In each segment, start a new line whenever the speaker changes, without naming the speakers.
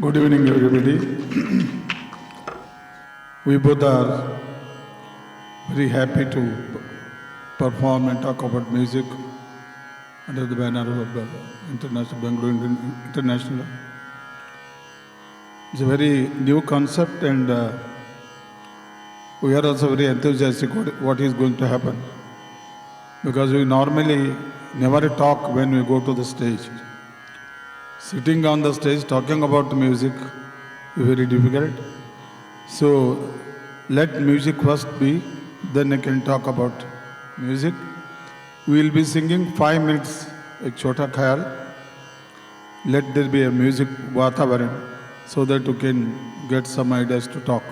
Good evening, everybody. We both are very happy to perform and talk about music under the banner of the Bangalore International. It's a very new concept, and we are also very enthusiastic what is going to happen, because we normally never talk when we go to the stage. Sitting on the stage talking about music is very difficult. So let music first be, then I can talk about music. We will be singing 5 minutes a Chota Khayal. Let there be a music vatavaran so that you can get some ideas to talk.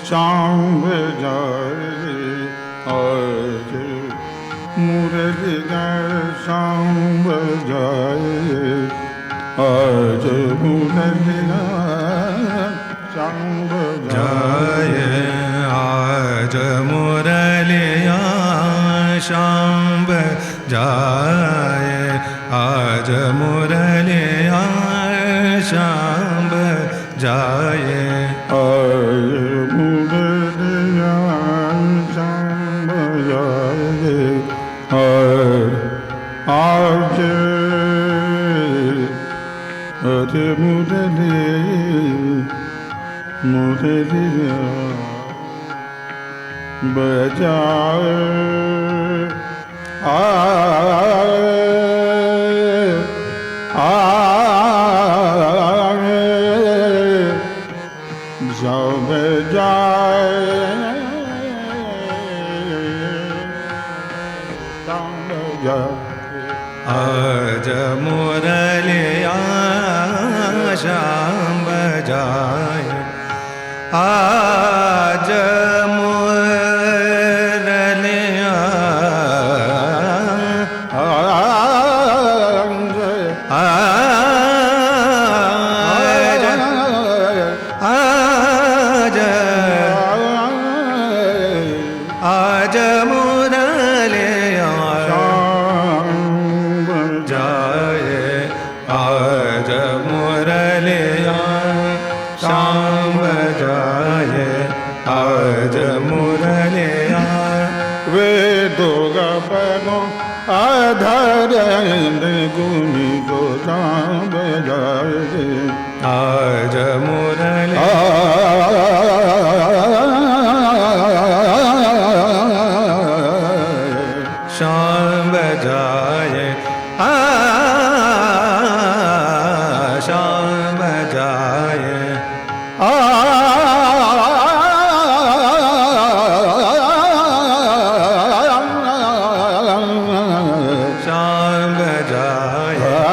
Sham bajaye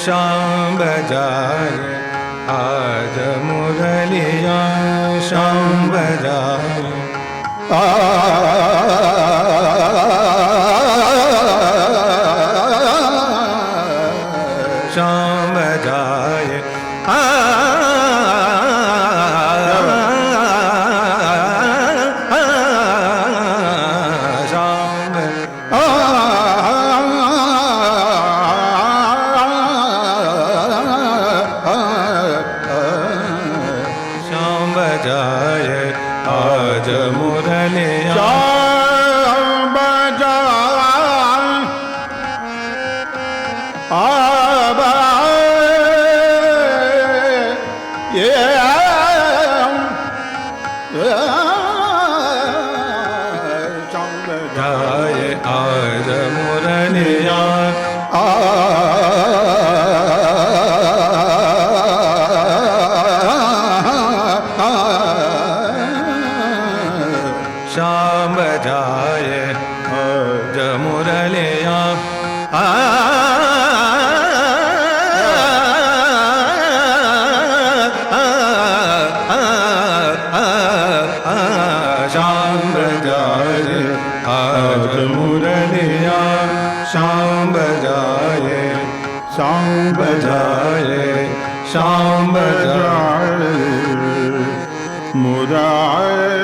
Shyam बजाए आज मुरलिया श्याम बजाए श्याम बजाए श्याम बजाए मुराए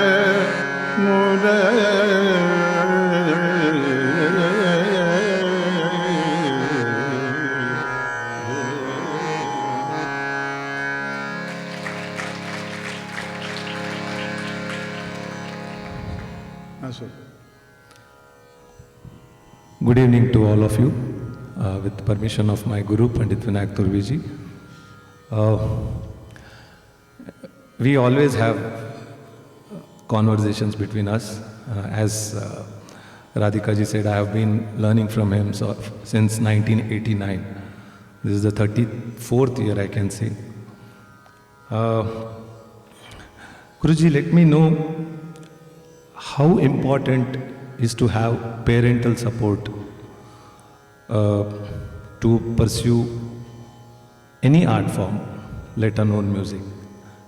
Good evening to all of you. With permission of my Guru, Pandit Vinayak Torvi. We always have conversations between us. As Radhika ji said, I have been learning from him since 1989. This is the 34th year, I can say. Guruji, let me know how important is to have parental support to pursue any art form, let alone music.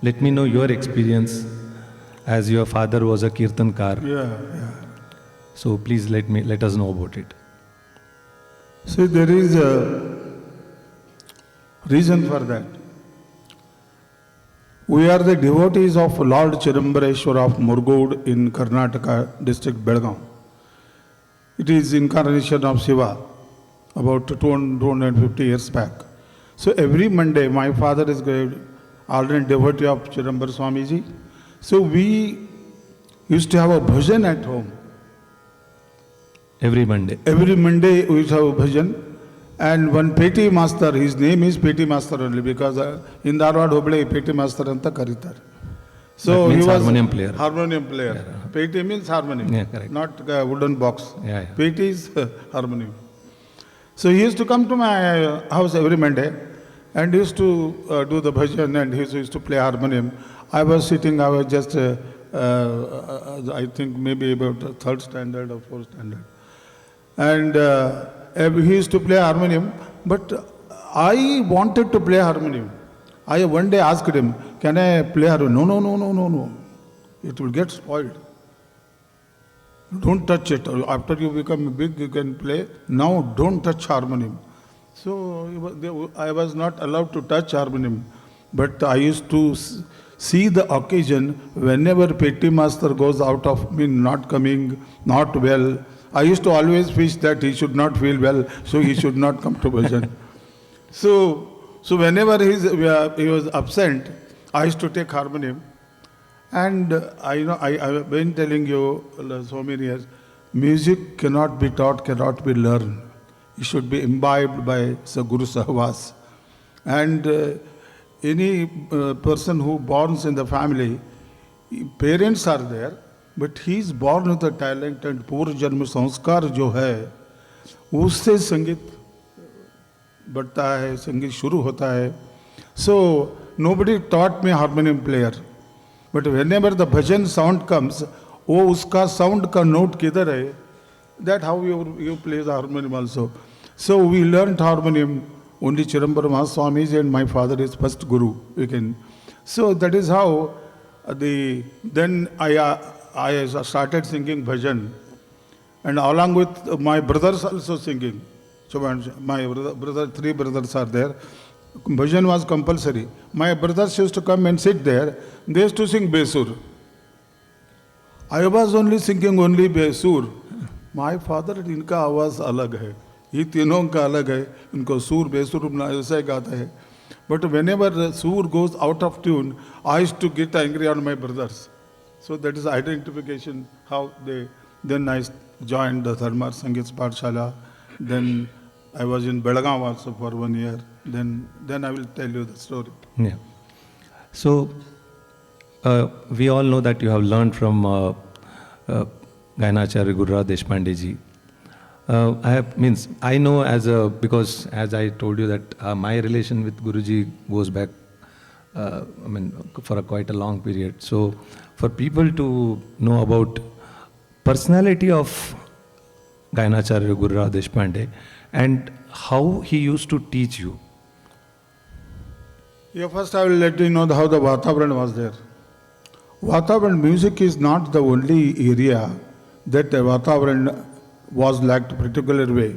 Let me know your experience, as your father was a kirtankar.
Yeah.
So please let us know about it.
See, there is a reason for that. We are the devotees of Lord Chidambareshwar of Murgod in Karnataka district, Belgaum. It is incarnation of Shiva, about 250 years back. So every Monday, my father is a ardent devotee of Chidambar Swamiji. So we used to have a bhajan at home.
Every Monday?
Every Monday we used to have a bhajan. And one Peti master, his name is Peti master only, because in Dharwad Hubli, Peti master anta karitar.
So he was harmonium player.
Harmonium player. Yeah. Peti means harmonium,
yeah, correct.
Not a wooden box.
Yeah.
Peti is harmonium. So he used to come to my house every Monday and he used to do the bhajan, and he used to play harmonium. I was sitting, I was just, I think maybe about the third standard or fourth standard. And he used to play harmonium, but I wanted to play harmonium. I one day asked him, can I play harmonium? No. It will get spoiled. Don't touch it. After you become big, you can play. Now don't touch harmonium. So I was not allowed to touch harmonium. But I used to see the occasion whenever Peti master goes out of, not coming, not well. I used to always wish that he should not feel well, so he should not come to bhajan. So whenever he was absent, I used to take harmonium. And I've been telling you so many years, music cannot be taught, cannot be learned. It should be imbibed by Guru Sahwas. And any person who borns in the family, parents are there, but he is born with a talent, and पूर्व जन्म संस्कार जो है उससे संगीत बढ़ता है, संगीत शुरू होता है. So nobody taught me harmonium player, but whenever the bhajan sound comes, वो उसका sound का note किधर है, that how you play the harmonium also. So we learned harmonium only Chidambaram Swamiji and my father is first Guru. So that is how then I started singing bhajan, and along with my brothers also singing. So my brother, three brothers are there. Bhajan was compulsory. My brothers used to come and sit there. They used to sing Besur. I was only singing only Besur. My father, इनका आवाज अलग है. ये तीनों का अलग है. इनको सूर बेसुर ऐसा गाता है. But whenever the sur goes out of tune, I used to get angry on my brothers. So that is identification how they. Then I joined the Dharma Sangeet Pathshala. Then I was in Belagav also for 1 year. Then I will tell you the story.
Yeah. So we all know that you have learned from Gayanacharya Gururao Deshpande ji. I know because as I told you that my relation with Guruji goes back, for quite a long period. So for people to know about personality of Gayanacharya Gururao Deshpande and how he used to teach you.
Yeah, first I will let you know how the Vatavaran was there. Vatavaran music is not the only area that the Vatavaran was lacked particular way.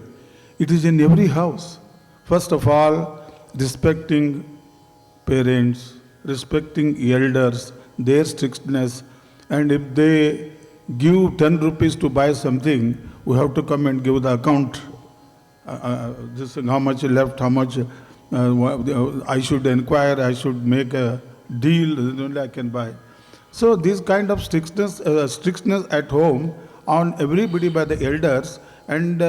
It is in every house. First of all, respecting parents, respecting elders, their strictness, and if they give 10 rupees to buy something, we have to come and give the account. This how much left, how much I should inquire, I should make a deal, then only I can buy. So this kind of strictness at home on everybody by the elders, and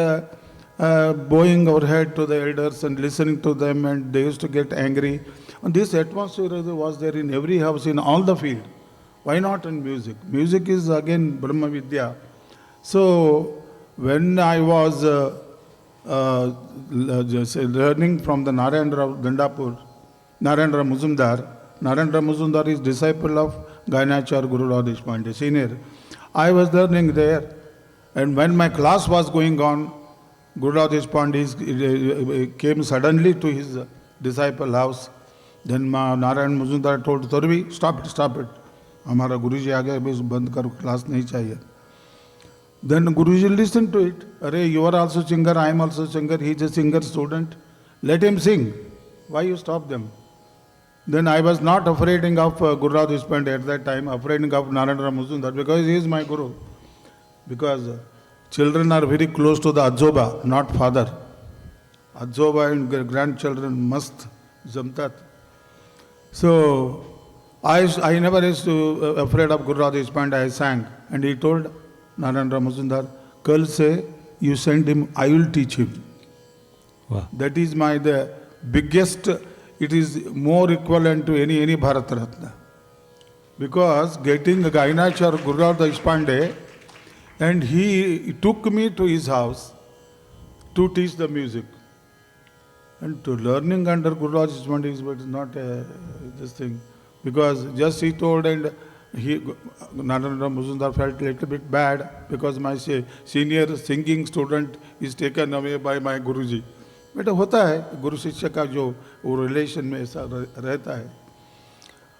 bowing our head to the elders and listening to them, and they used to get angry. And this atmosphere was there in every house, in all the field. Why not in music? Music is again Brahma Vidya. So when I was learning from the Narendra Gandapur, Narendra Muzumdar is disciple of Gayanacharya Gururao Deshpande, senior. I was learning there, and when my class was going on, Gururao Deshpande came suddenly to his disciple house. Then Narayan Muzumdar told Torvi, stop it. हमारा गुरुजी आ गया, बस बंद करो, class नहीं चाहिए. Then Guruji listened to it. Arey, you are also singer, I am also singer. He is a singer student. Let him sing. Why you stop them? Then I was not afraid of Gururao Deshpande at that time, afraid of Narendra Muzumdar, because he is my guru. Because children are very close to the Adzoba, not father. Adzoba and grandchildren must jamtat. So I never used to afraid of Gururao Deshpande. I sang, and he told Narendra Muzumdar, Kal se you send him, I will teach him.
Wow.
That is the biggest, it is more equivalent to any Bharat Ratna. Because getting a Gayanacharya Gururao Deshpande, and he took me to his house to teach the music. And to learning under Gururao Deshpande is not this thing. Because just he told, and Narendra Muzumdar felt a little bit bad because my senior singing student is taken away by my Guruji. But होता है Guru-Shishya का जो वो relation में ऐसा रहता है.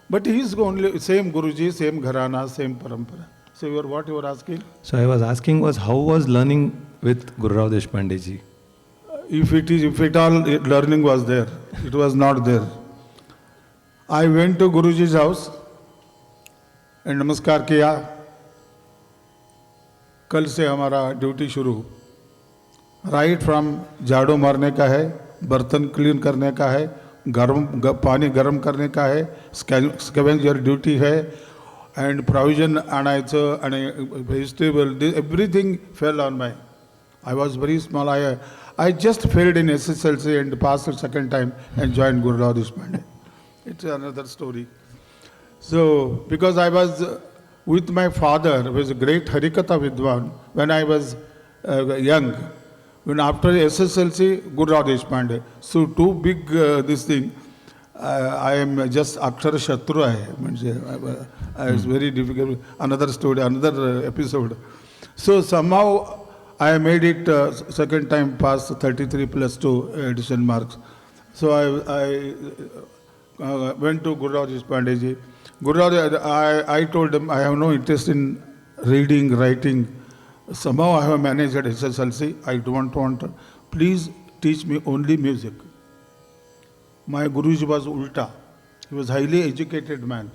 But he is only same Guruji, same gharana, same parampara. So what you were asking?
So I was asking was how was learning with Gururao Deshpande ji?
If it all learning was there, it was not there. I went to Guruji's house and नमस्कार किया. कल से हमारा duty शुरू. Right from झाड़ू मारने का है, बर्तन क्लीन करने का है, पानी गर्म करने का है, स्कैवेंजर ड्यूटी है, एंड प्रोविजन आणायचं आणि vegetable, everything fell on my. I was very small. I just failed in SSLC and passed the second time and joined Gururao Deshpande. It's another story. So, because I was with my father, who was a great Harikatha Vidwan, when I was young, when after SSLC, Gururao Deshpande. So, too big this thing. I am just Akshara Shatru. It's very difficult. Another story, another episode. So, somehow I made it second time pass 33 plus 2 addition marks. So I went to Guru Deshpande ji. I told him I have no interest in reading, writing. Somehow I have managed at SSLC. I don't want. Please teach me only music. My Guruji was ulta. He was highly educated man.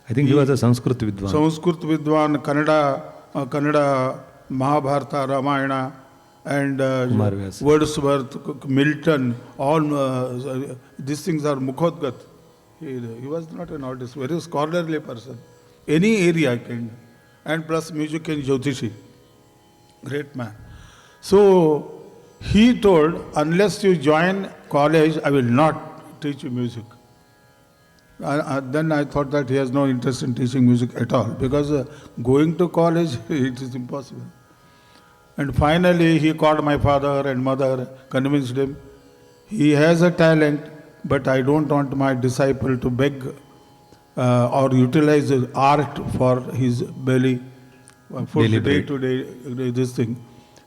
I think he was a Sanskrit Vidwan.
Sanskrit Vidwan, Kannada, Mahabharata, Ramayana, and Wordsworth, Milton, all these things are Mukhodgat. He was not an artist, very scholarly person. Any area can, and plus music and Jyotishi. Great man. So he told, unless you join college, I will not teach you music. Then I thought that he has no interest in teaching music at all, because going to college, it is impossible. And finally, he called my father and mother, convinced him. He has a talent, but I don't want my disciple to beg or utilize art for his belly, for day-to-day this thing.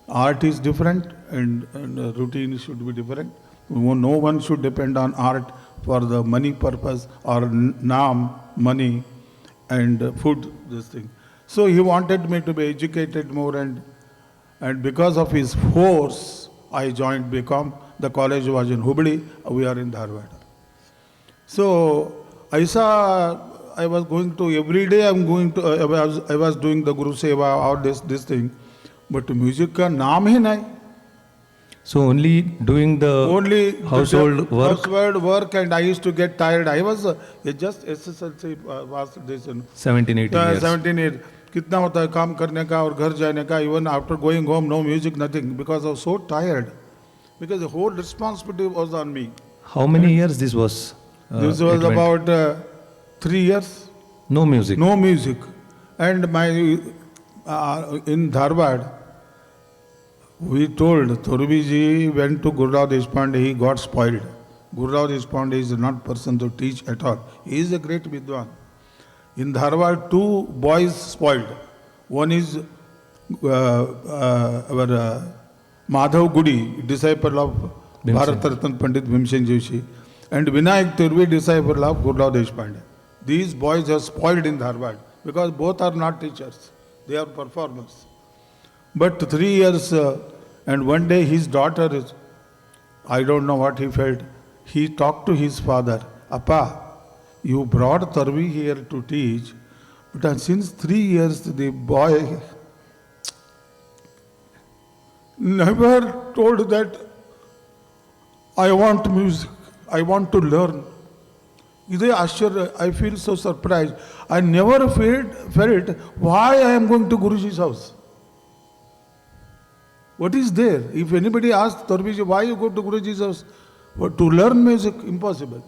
Art is different and routine should be different. No one should depend on art for the money purpose or money and food, this thing. So he wanted me to be educated more, and because of his force, I joined BCom. The college was in Hubli, we are in Dharwad. So I was going to, every day I was doing the Guru Seva, all this thing, but music ka naam hi nahi.
So only doing the household
work, and I used to get tired. I was just SSLC was this
17, 18 years.
17, 18. कितना होता है काम करने का और घर जाने का. Even after going home, no music, nothing, because I was so tired. Because the whole responsibility was on me.
How many years this was?
This was about 3 years.
No music.
No music, and in Dharwad. We told Torvi ji went to Guru Deshpande, he got spoiled. Guru Deshpande is not person to teach at all. He is a great Vidwan. In Dharwad, 2 boys spoiled. One is our Madhav Gudi, disciple of Bharat Ratna Pandit Bhimsen Joshi, and Vinayak Torvi, disciple of Guru Deshpande. These boys are spoiled in Dharwad because both are not teachers, they are performers. But 3 years, and one day his daughter, I don't know what he felt, he talked to his father, Appa, you brought Torvi here to teach, but since 3 years the boy never told that I want music, I want to learn. I feel so surprised. I never felt why I am going to Guruji's house. What is there? If anybody asks Torvi, why you go to Guruji's house? To learn music, impossible.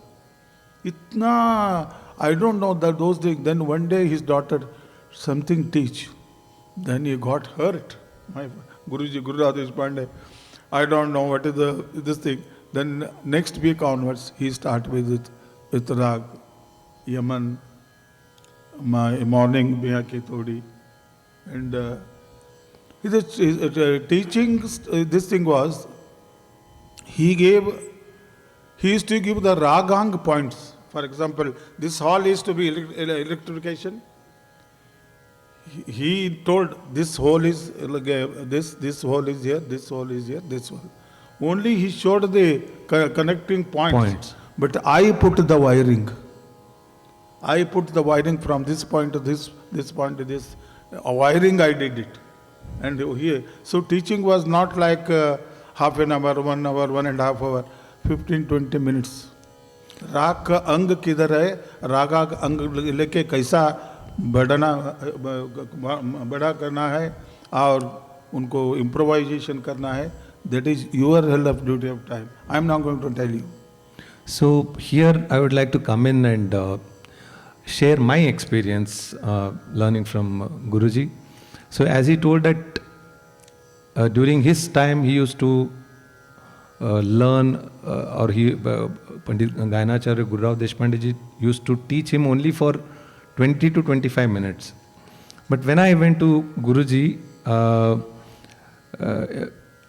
I don't know that those things. Then one day his daughter something teach. Then he got hurt. My Guruji, Guru Deshpande. I don't know what is this thing. Then next week onwards, he started with Rag, Yaman, my morning Biya Ki Todi, and teaching, this thing was, he used to give the ragang points. For example, this hall is to be electrification. He told this hole is this hole is here, this hole is here, this hole. Only he showed the connecting points. But I put the wiring. I put the wiring from this point to this point to this. Wiring I did it. And here, so teaching was not like half an hour, 1 hour, 1.5 hours, 15-20 minutes. राग का अंग किधर है, रागा का अंग लेके कैसा बड़ा करना है और उनको improvisation करना है, that is your hell of duty of time. I am not going to tell you.
So here I would like to come in and share my experience learning from Guruji. So as he told that during his time he used to learn Pandit Gayanacharya Guru Deshpande ji used to teach him only for 20 to 25 minutes. But when I went to Guruji,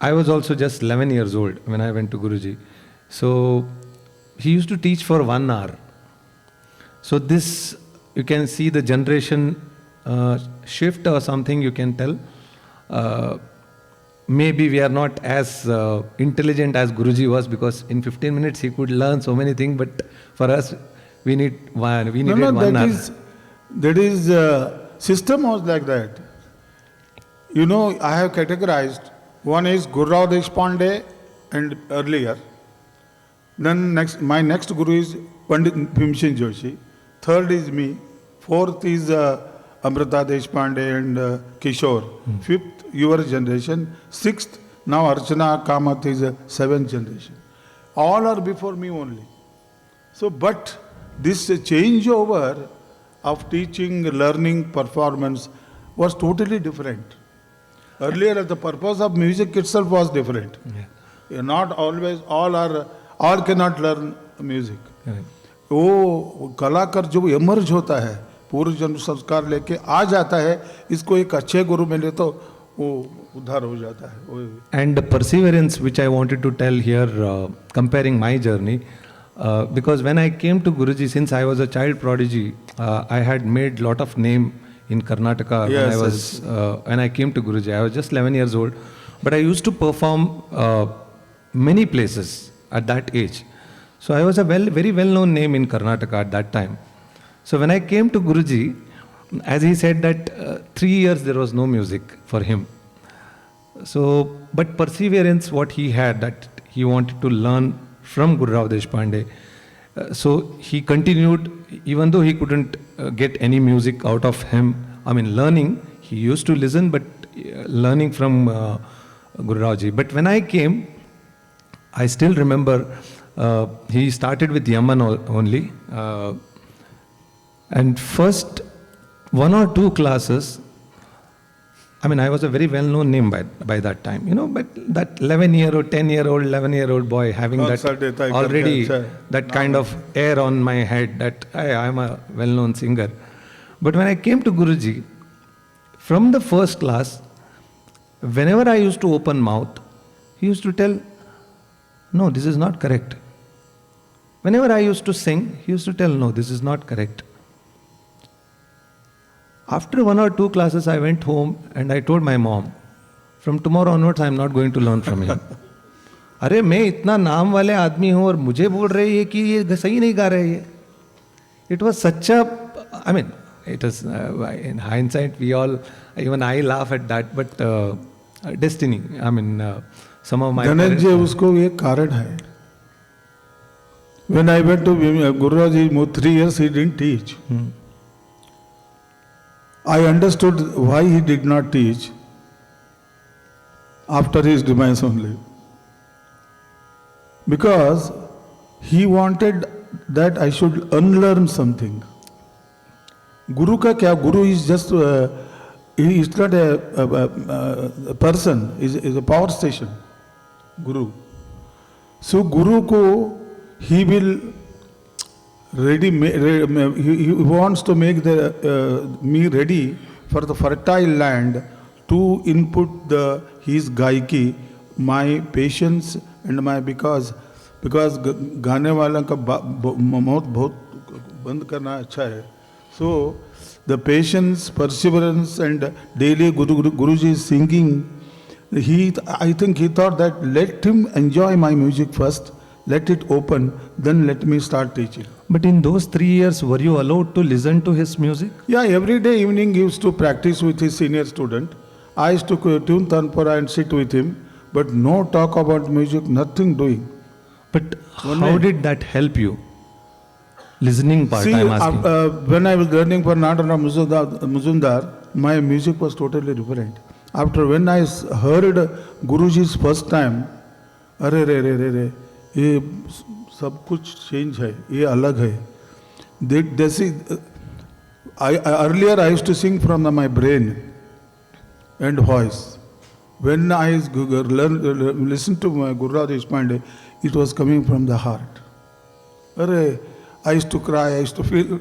I was also just 11 years old when I went to Guruji. So he used to teach for 1 hour. So this, you can see the generation shift or something, you can tell. Maybe we are not as intelligent as Guruji was, because in 15 minutes he could learn so many things, but for us, we needed 1 hour.
That is, system was like that. You know, I have categorized. One is Guru Deshpande and earlier. Then my next guru is Pandit Bhimsen Joshi. Third is me. Fourth is Amrita Deshpande and Kishore. Fifth, your generation. Sixth, now Archana Kamath is a 7th generation. All are before me only. So, but this changeover of teaching, learning, performance was totally different. Earlier, the purpose of music itself was different. Yeah. Not always, all cannot learn music. वो कलाकार जो emerge होता है, पूर्व जन्म संस्कार लेके आ जाता है, इसको एक अच्छे गुरु मिले तो वो उद्धार हो जाता है.
And the perseverance which I wanted to tell here, comparing my journey, because when I came to Guruji, since I was a child prodigy, I had made lot of name in Karnataka.
Yes,
when I came to Guruji, I was just 11 years old, but I used to perform many places at that age. So I was a very well-known name in Karnataka at that time. So when I came to Guruji, as he said that 3 years there was no music for him. So, but perseverance what he had, that he wanted to learn from Guru Deshpande. So he continued, even though he couldn't get any music out of him. I mean, learning, he used to listen, but learning from Guru Ji. But when I came, I still remember he started with Yaman only. And first 1 or 2 classes, I mean, I was a very well-known name by that time, you know, but that 11-year-old, 10-year-old, 11-year-old boy having that already, that kind of air on my head that I am a well-known singer. But when I came to Guruji, from the first class, whenever I used to open mouth, he used to tell, no, this is not correct. Whenever I used to sing, he used to tell, no, this is not correct. After 1 or 2 classes, I went home and I told my mom, from tomorrow onwards, I am not going to learn from him. अरे मैं इतना नाम वाले आदमी हूँ और मुझे बोल रही है कि ये सही नहीं गा रहे हैं. It was such a, I mean, it was in hindsight we all, even I laugh at that, but destiny. I mean, some of my
Dhananjay, उसको ये कारण है. When I went to Guruji, 3 years he didn't teach. I understood why he did not teach after his demise only. Because he wanted that I should unlearn something. Guru ka kya? Guru is just, he is not a person, is a power station. Guru. So Guru ko, he will he wants to make me ready for the fertile land to input his gaiki, my patience and my because गाने वाला का मौत बहुत बंद करना अच्छा है. So the patience, perseverance and daily Guruji singing, I think he thought that let him enjoy my music first, let it open, then let me start teaching.
But in those 3 years, were you allowed to listen to his music?
Yeah, every day evening he used to practice with his senior student. I used to tune Tanpura and sit with him, but no talk about music, nothing doing.
But how did that help you? Listening part,
See,
I'm asking.
When I was learning for Nadana Muzumdar, my music was totally different. After when I heard Guruji's first time, अरे रे रे रे रे, ये सब कुछ change है, ये अलग है. Earlier I used to sing from my brain and voice. When I listened to my Guru Deshpande, it was coming from the heart. I used to cry, I used to feel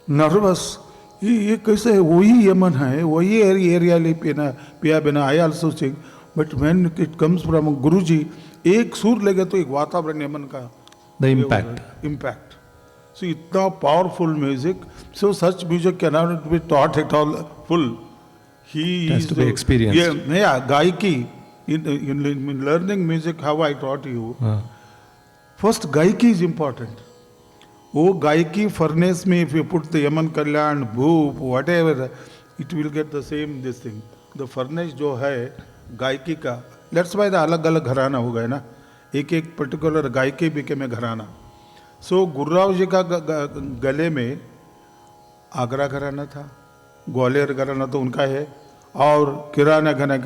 nervous. ये कैसे है? वही Yemen है, वही area ले पिया बिना. I also sing. But when it comes from Guruji, एक सुर लगे तो एक वातावरण यमन का
The impact.
impact. So इतना powerful music. So such music cannot be taught at all full. He
It has
is
to be experienced.
Yeah, gaiki. In learning music, how I taught you. First, gaiki is important. Oh, gaiki furnace me, if you put the Yaman Kalyan, Bhoop, whatever, it will get the same this thing. The furnace जो है गायकी का, that's why the अलग-अलग घराना हो गए ना, एक particular गायकी became a घराना. So गुरुराव जी का गले में आगरा घराना था, ग्वालियर घराना तो उनका है, और किराना घराने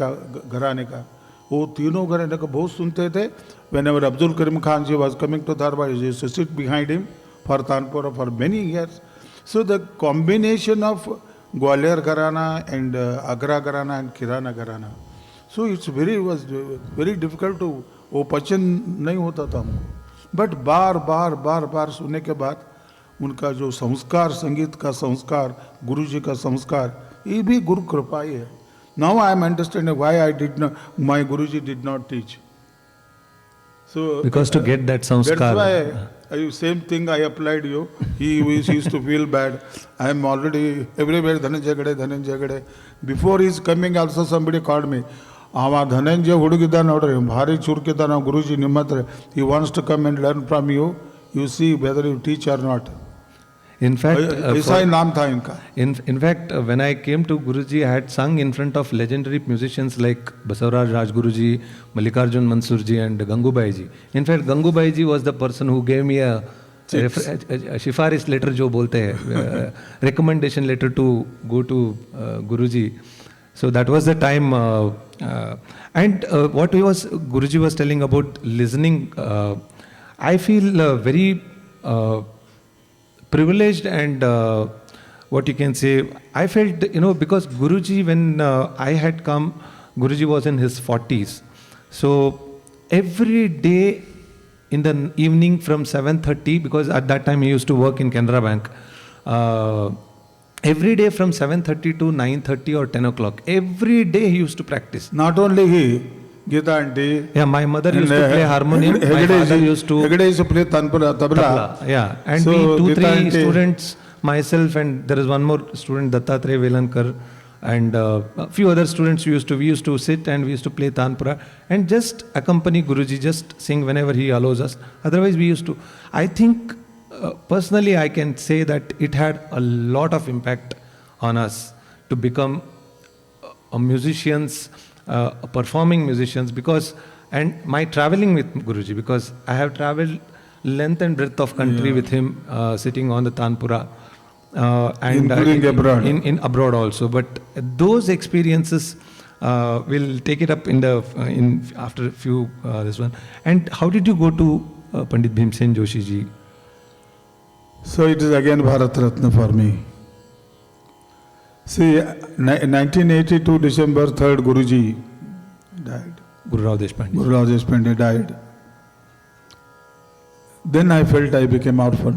का, वो तीनों घराने का बहुत सुनते थे. Whenever Abdul Karim Khan ji was coming to Dharwad, he used to sit behind him for Tanpura for many years. So the combination of Gwalior Gharana and Agra Gharana and Kirana Gharana. So was very difficult to वो पचन नहीं होता था हमको. But बार सुनने के बाद उनका जो संस्कार, संगीत का संस्कार, गुरु जी का संस्कार, ये भी गुरु कृपा ही है. Now I am understanding why my Guruji did not teach. So
because to get that sanskar.
That's why same thing I applied you. He used to feel bad. I am already everywhere Dhananjay Hegde. Before his coming also somebody called me. Dhananjay Hudugida noಡ್ರಿ ಭಾರಿ ಚುರುಕಿದ್ದಾನೆ Guruji ನಿಮ್ಮ ಹತ್ರ. He wants to come and learn from you. You see whether you teach or not.
In fact,
नाम था इनका.
In fact, when I came to Guruji, I had sung in front of legendary musicians like Basavaraj Rajguruji, Mallikarjun Mansurji and Gangubaiji. In fact, Gangubaiji was the person who gave me a shifaris letter, jo bolte hai, recommendation letter to go to Guruji. So that was the time. And what Guruji was telling about listening, I feel very privileged and what you can say, I felt, because Guruji, when I had come, Guruji was in his 40s. So every day in the evening from 7:30, because at that time he used to work in Canara Bank, every day from 7:30 to 9:30 or 10 o'clock, every day he used to practice.
Not only he, Gita auntie.
Yeah, my mother used to play harmonium. My father used to
play tabla.
Yeah, and
so,
we 2-3 students, myself and there is one more student, Dattatreya Velankar, and a few other students we used to sit and we used to play Tanpura and just accompany Guruji, just sing whenever he allows us. Otherwise we used to, I think personally I can say that it had a lot of impact on us to become musicians, performing musicians, because, and my traveling with Guruji, because I have traveled length and breadth of country with him, sitting on the Tanpura, and
including abroad.
In abroad also. But those experiences, we'll take it up in after a few this one. And how did you go to Pandit Bhimsen Joshi ji?
So it is again Bharat Ratna for me. See, 1982 December 3rd, Guruji died.
Guru-Rao Deshpande.
Guru-Rao Deshpande died. Then I felt I became orphan.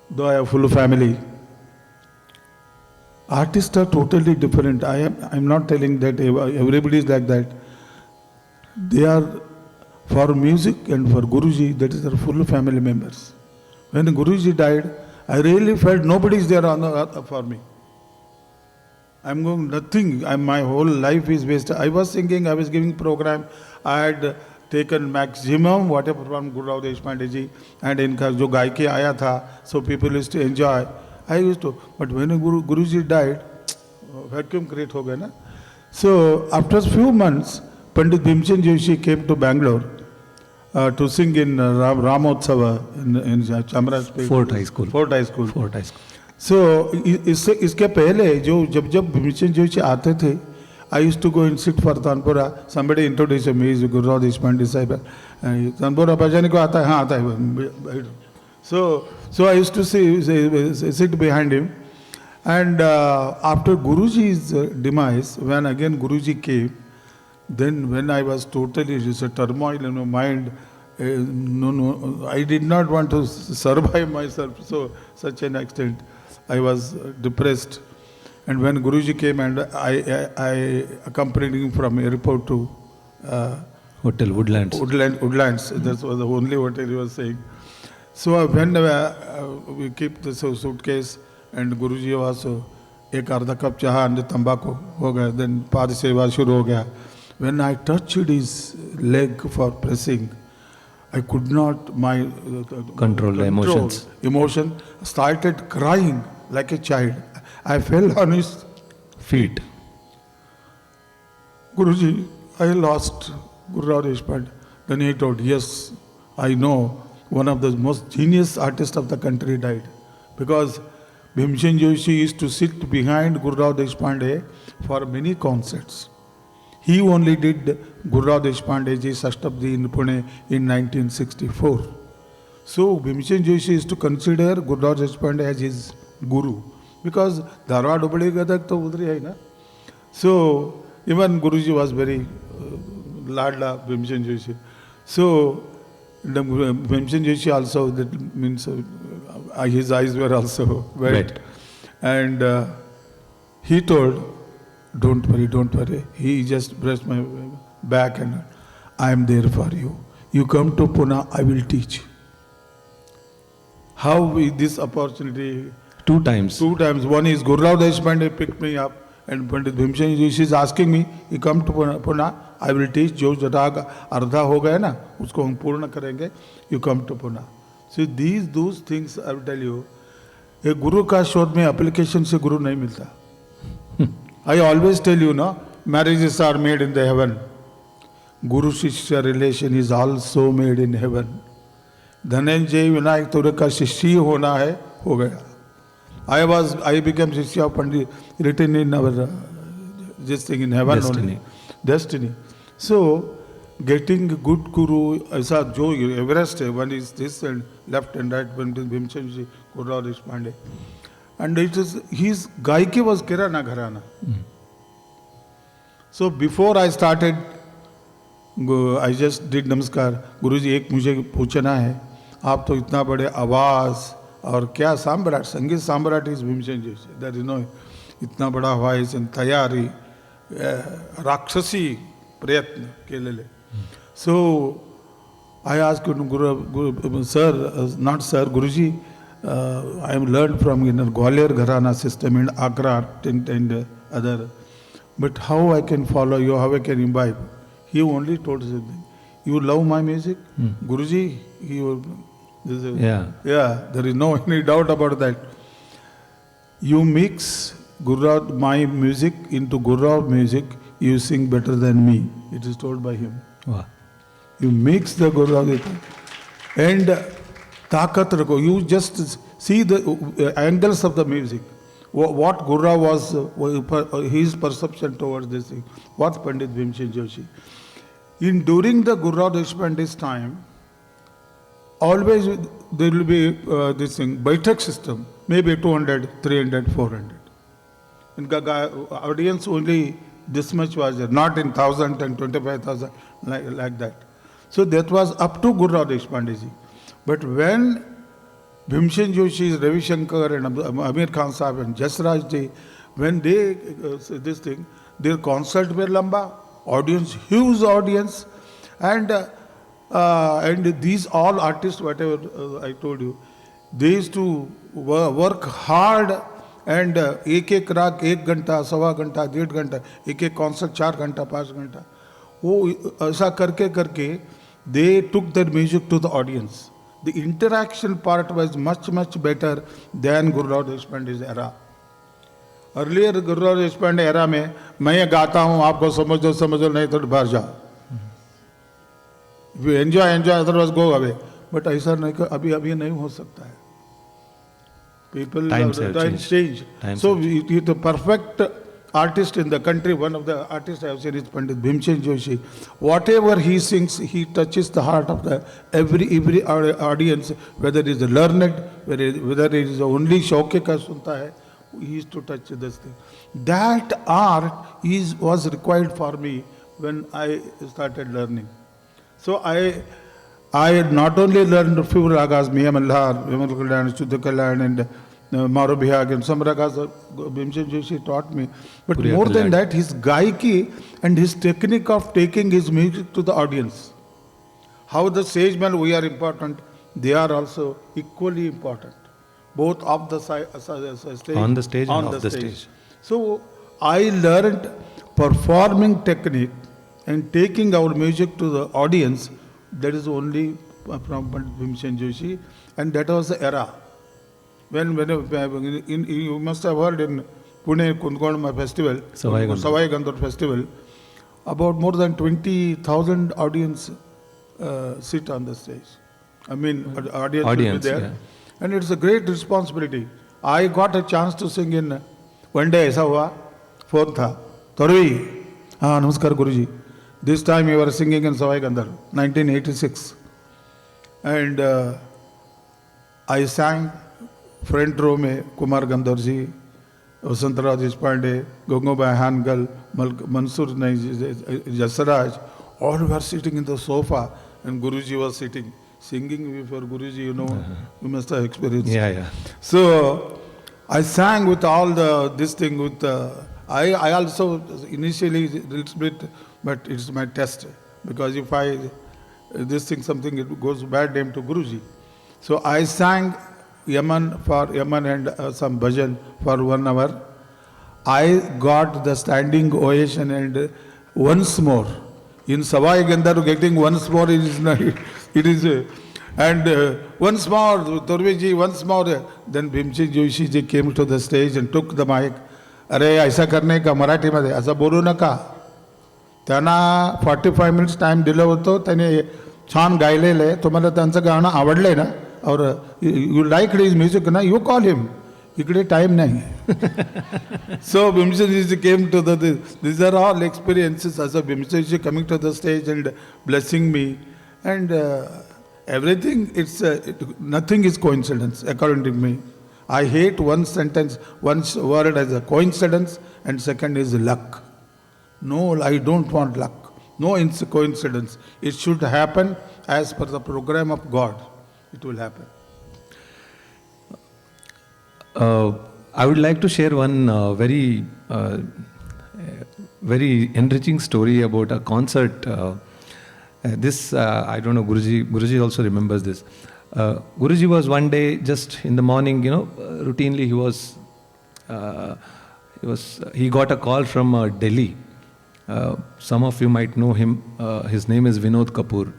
Though I have full family. Artists are totally different. I'm not telling that everybody is like that. They are, for music and for Guruji, that is their full family members. When Guruji died, I really felt nobody is there for me. I'm going nothing. My whole life is wasted. I was singing, I was giving program. I had taken maximum whatever from Guru-Rao Deshpande ji, and inka jo gaiki aaya tha, so people used to enjoy. I used to, but when Guruji died, vacuum create ho gaya na. So after a few months, Pandit Bhimsen Joshi came to Bangalore to sing in Ramotsava in Chamaraj
Fort High School.
Fort High School.
Fort High School.
So इसके पहले जब भीमसेन जोशी आते थे, I used to go and sit for Tanpura. Somebody introduced me, is Guru-Rao Deshpande Sahib. Tanpura bajane ko aata hai? हाँ आता है. So I used to sit behind him. And after Guruji's demise, when again Guruji came, then when I was totally, it's a turmoil in my mind. I did not want to survive myself. So such an extent, I was depressed. And when Guruji came and I accompanied him from airport to
Hotel Woodlands.
Woodlands. That was the only hotel he was saying. So when we keep the suitcase and Guruji was एक आधा cup चाह and तंबाकू हो गया, then पाद सेवा शुरू हो गया. When I touched his leg for pressing, I could not
Control the emotions.
Emotion started crying like a child. I fell on his
Feet.
Guruji, I lost Guru Deshpande. Then he told, yes, I know one of the most genius artists of the country died. Because Bhimsen Joshi used to sit behind Guru Deshpande for many concerts. He only did Guru Deshpande ji Sashtabdi in Pune in 1964. So Bhimsen Joshi used to consider Guru Deshpande as his guru. Because Dharwad Hubli Gadak to udri hai na. So even Guruji was very ladla Bhimsen Joshi. So Bhimsen Joshi also, that means his eyes were also wet. And he told, don't worry. He just pressed my back and I am there for you. You come to Pune, I will teach. How this opportunity?
Two times.
One is Guru Deshpande picked me up and Pandit Bhimsen Joshi is asking me, you come to Pune, I will teach. Jo rag ardha ho gaya na, usko hum purna karenge. You come to Pune. So those things I will tell you. A guru ka shodh mein application se guru nahi milta. I always tell you, no, marriages are made in the heaven. Guru-Shishya relation is also made in heaven. Dhananjay, Vinayak, Torvi ka Shishya hona hai, ho gaya. I became Shishya of Pandit, written in our this thing in heaven only. Destiny. So, getting good guru, aisa jo Everest, one is this and left and right, Pandit Bhimsen Joshi, Guru Deshpande. And it is, his gaiki was Kirana Gharana. So before I started, I just did namaskar. Guruji, एक मुझे पूछना है, आप तो इतना बड़े आवाज और क्या साम्राट, संगीत Samrat is Bhimsen Joshi. There is no इतना बड़ा voice and तैयारी, राक्षसी प्रयत्न के लिए. So I asked Guru, sir, not sir, Guruji, I am learned from Gwalior Gharana system in Agra and other. But how I can follow you, how I can imbibe? He only told something. You love my music? Guruji, there is no any doubt about that. You mix my music into Guru music, you sing better than me. It is told by him.
Wow.
You mix the Guru and takat rakho. You just see the angles of the music. What Guru was, his perception towards this thing. What Pandit Bhimsen Joshi. During the Guru Deshpande's time, always there will be this thing, Baitak system, maybe 200, 300, 400. And audience only this much was there, not in 1,000 and 25,000 like that. So that was up to Guru Deshpande ji. But when Bhimsen Joshi, Ravi Shankar and Amir Khan Sahib and Jasraj ji, when they, this thing, their concert were lamba, audience, huge audience, and these all artists, whatever I told you, they used to work hard and एक राग 1 घंटा, 1.25 घंटा, 1.5 घंटा, एक concert 4 घंटा, 5 घंटा, वो ऐसा करके they took their music to the audience. The interaction part was much better than Guru Deshpande's era. Earlier Guru Deshpande era में मैं ये गाता हूँ, आपको समझो नहीं तो बाहर जाओ. If you enjoy, otherwise go away. But ऐसा नहीं, अभी नहीं हो सकता है. People
times have
changed. So the perfect artist in the country, one of the artists I have seen is Pandit Bhimsen Joshi. Whatever he sings, he touches the heart of the every audience, whether it is learned, whether it is only shauke ka sunta hai, he used to touch this thing. That art was required for me when I started learning. So I not only learned a few ragas, Miyam Alhar, Vimal Kalyan, Shuddha Kalyan, and Maro Bihag and some ragas Bhimsen Joshi taught me. But
Puriya
more than
Kalyani.
that, his gaiki and his technique of taking his music to the audience. How the sagemen we are important, they are also equally important. Both off the stage,
On the stage
on
and
the
off the
stage.
stage.
So I learned performing technique and taking our music to the audience. That is only from Bhimsen Joshi, and that was the era. When you must have heard in Pune Kundgondma festival,
Savai Gandhar.
Savai Gandhar festival, about more than 20,000 audience sit on the stage. I mean, audience will be
Audience,
there.
yeah.
And it's a great responsibility. I got a chance to sing in one day, ऐसा हुआ, phone था, Torvi, हाँ नमस्कार गुरुजी. This time you were singing in Savai Gandhar, 1986. And I sang front row में कुमार गंधर जी, Vasantrao Deshpande, Gangubai हानगल, Mansur Jasaraj, all were sitting in the sofa and Guruji was sitting. Singing before Guruji, you know, you must have experienced.
Yeah, yeah.
So I sang with all this thing with, I also initially a little bit, but it's my test. Because if this thing something, it goes bad name to Guruji. So I sang Yaman and some bhajan for 1 hour. I got the standing ovation and once more, in Savai Gandhar getting once more it is and once more, Torvi ji, once more, then Bhimsen Joshi ji came to the stage and took the mic. अरे ऐसा करने का मराठी मध्ये असं बोलू नका. त्यांना 45 minutes time दिलं होतं, त्याने छान गायलेलं आहे, तुम्हाला त्यांचं गाणं आवडलंय ना, और यू लाइक हिज म्युझिक ना, यू कॉल हिम. इकडे टाइम नाही. So Bhimsen ji came to these are all experiences as a Bhimsen ji coming to the stage and blessing me, and everything, nothing is coincidence according to me. I hate one word as a coincidence, and second is luck. No, I don't want luck. No coincidence. It should happen as per the program of God. It will happen.
I would like to share one very enriching story about a concert. This, I don't know, Guruji also remembers this. Guruji was one day just in the morning, routinely he got a call from Delhi. Some of you might know him. His name is Vinod Kapoor.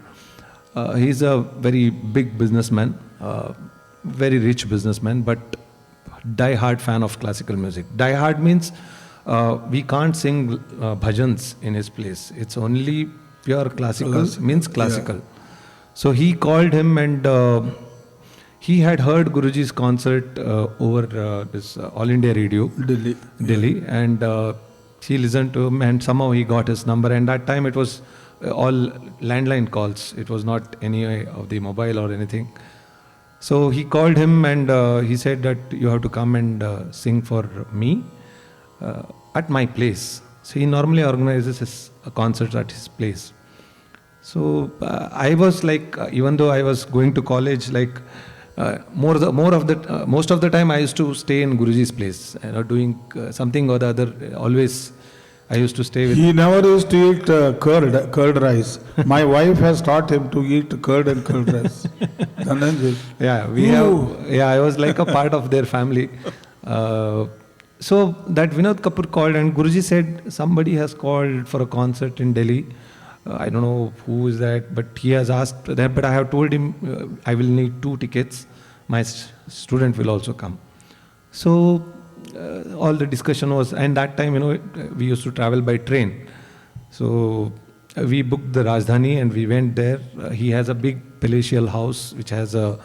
He's a very big businessman, very rich businessman, but die-hard fan of classical music. Die-hard means we can't sing bhajans in his place. It's only pure classical, means classical. Yeah. So he called him and he had heard Guruji's concert over this All India Radio, Delhi, and he listened to him and somehow he got his number, and that time it was all landline calls. It was not any of the mobile or anything. So he called him and he said that you have to come and sing for me at my place. So he normally organizes his concerts at his place. So I was like, even though I was going to college, like most of the time I used to stay in Guruji's place, doing something or the other. Always I used to stay with.
He never used to eat curd rice. My wife has taught him to eat curd and curd rice. Dhananjay.
Yeah, I was like a part of their family. So that Vinod Kapoor called and Guruji said somebody has called for a concert in Delhi. I don't know who is that, but he has asked that. But I have told him I will need 2 tickets. My student will also come. So all the discussion was, and that time, we used to travel by train. So we booked the Rajdhani and we went there. He has a big palatial house which has a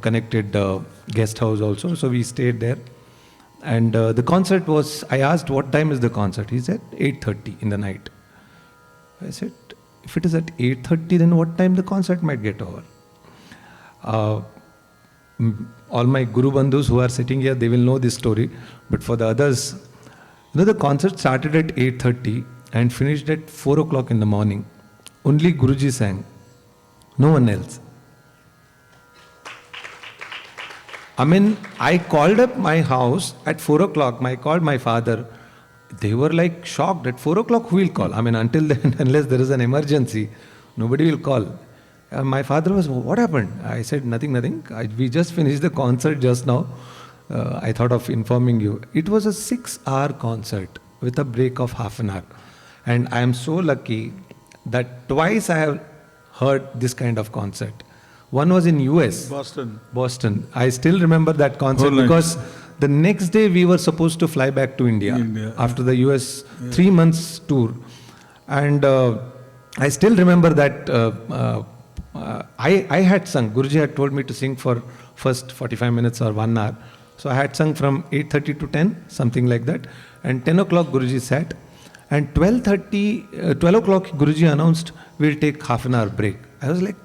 connected guest house also. So we stayed there. And the concert was, I asked what time is the concert? He said 8:30 in the night. I said, if it is at 8:30, then what time the concert might get over? All my Guru Bandhus who are sitting here, they will know this story. But for the others, the concert started at 8:30 and finished at 4 o'clock in the morning. Only Guruji sang, no one else. I mean, I called up my house at 4 o'clock. I called my father. They were like shocked. At 4 o'clock, who will call? I mean, until then, unless there is an emergency, nobody will call. My father was, what happened? I said, nothing, nothing. We just finished the concert just now. I thought of informing you. It was a 6-hour concert with a break of half an hour. And I am so lucky that twice I have heard this kind of concert. One was in US. Boston. I still remember that concert because the next day we were supposed to fly back to India after the US 3 months tour. And I still remember that I had sung. Guruji had told me to sing for first 45 minutes or 1 hour. So I had sung from 8:30 to 10, something like that. And 10 o'clock Guruji sat. And 12 o'clock Guruji announced, we'll take half an hour break. I was like,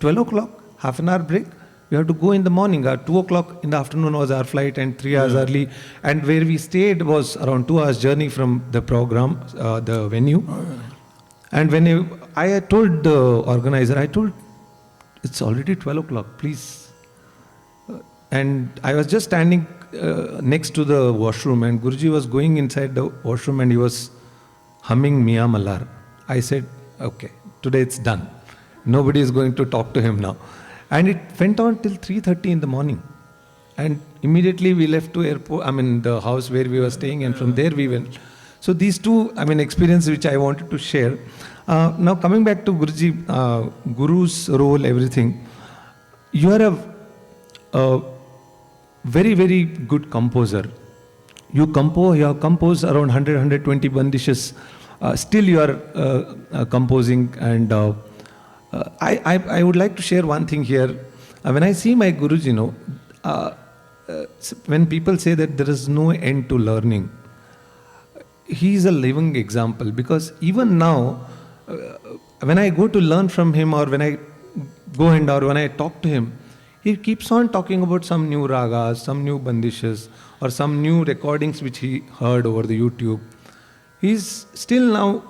12 o'clock, half an hour break? We have to go in the morning. 2 o'clock in the afternoon was our flight and 3 hours early. And where we stayed was around 2 hours journey from the program, the venue. And when I told the organizer, I told, it's already 12 o'clock, please. And I was just standing next to the washroom and Guruji was going inside the washroom and he was humming Miya Mallar. I said, okay, today it's done. Nobody is going to talk to him now. And it went on till 3:30 in the morning. And immediately we left to airport, the house where we were staying, and from there we went. So these two, experiences which I wanted to share. Now coming back to Guruji, Guru's role, everything. You are a very, very good composer. You have composed around 100, 120 bandishes. Still you are composing, and I would like to share one thing here. When I see my Guruji, when people say that there is no end to learning, he is a living example, because even now, when I go to learn from him, or when I go or when I talk to him, he keeps on talking about some new ragas, some new bandishes, or some new recordings which he heard over the YouTube. He's still now,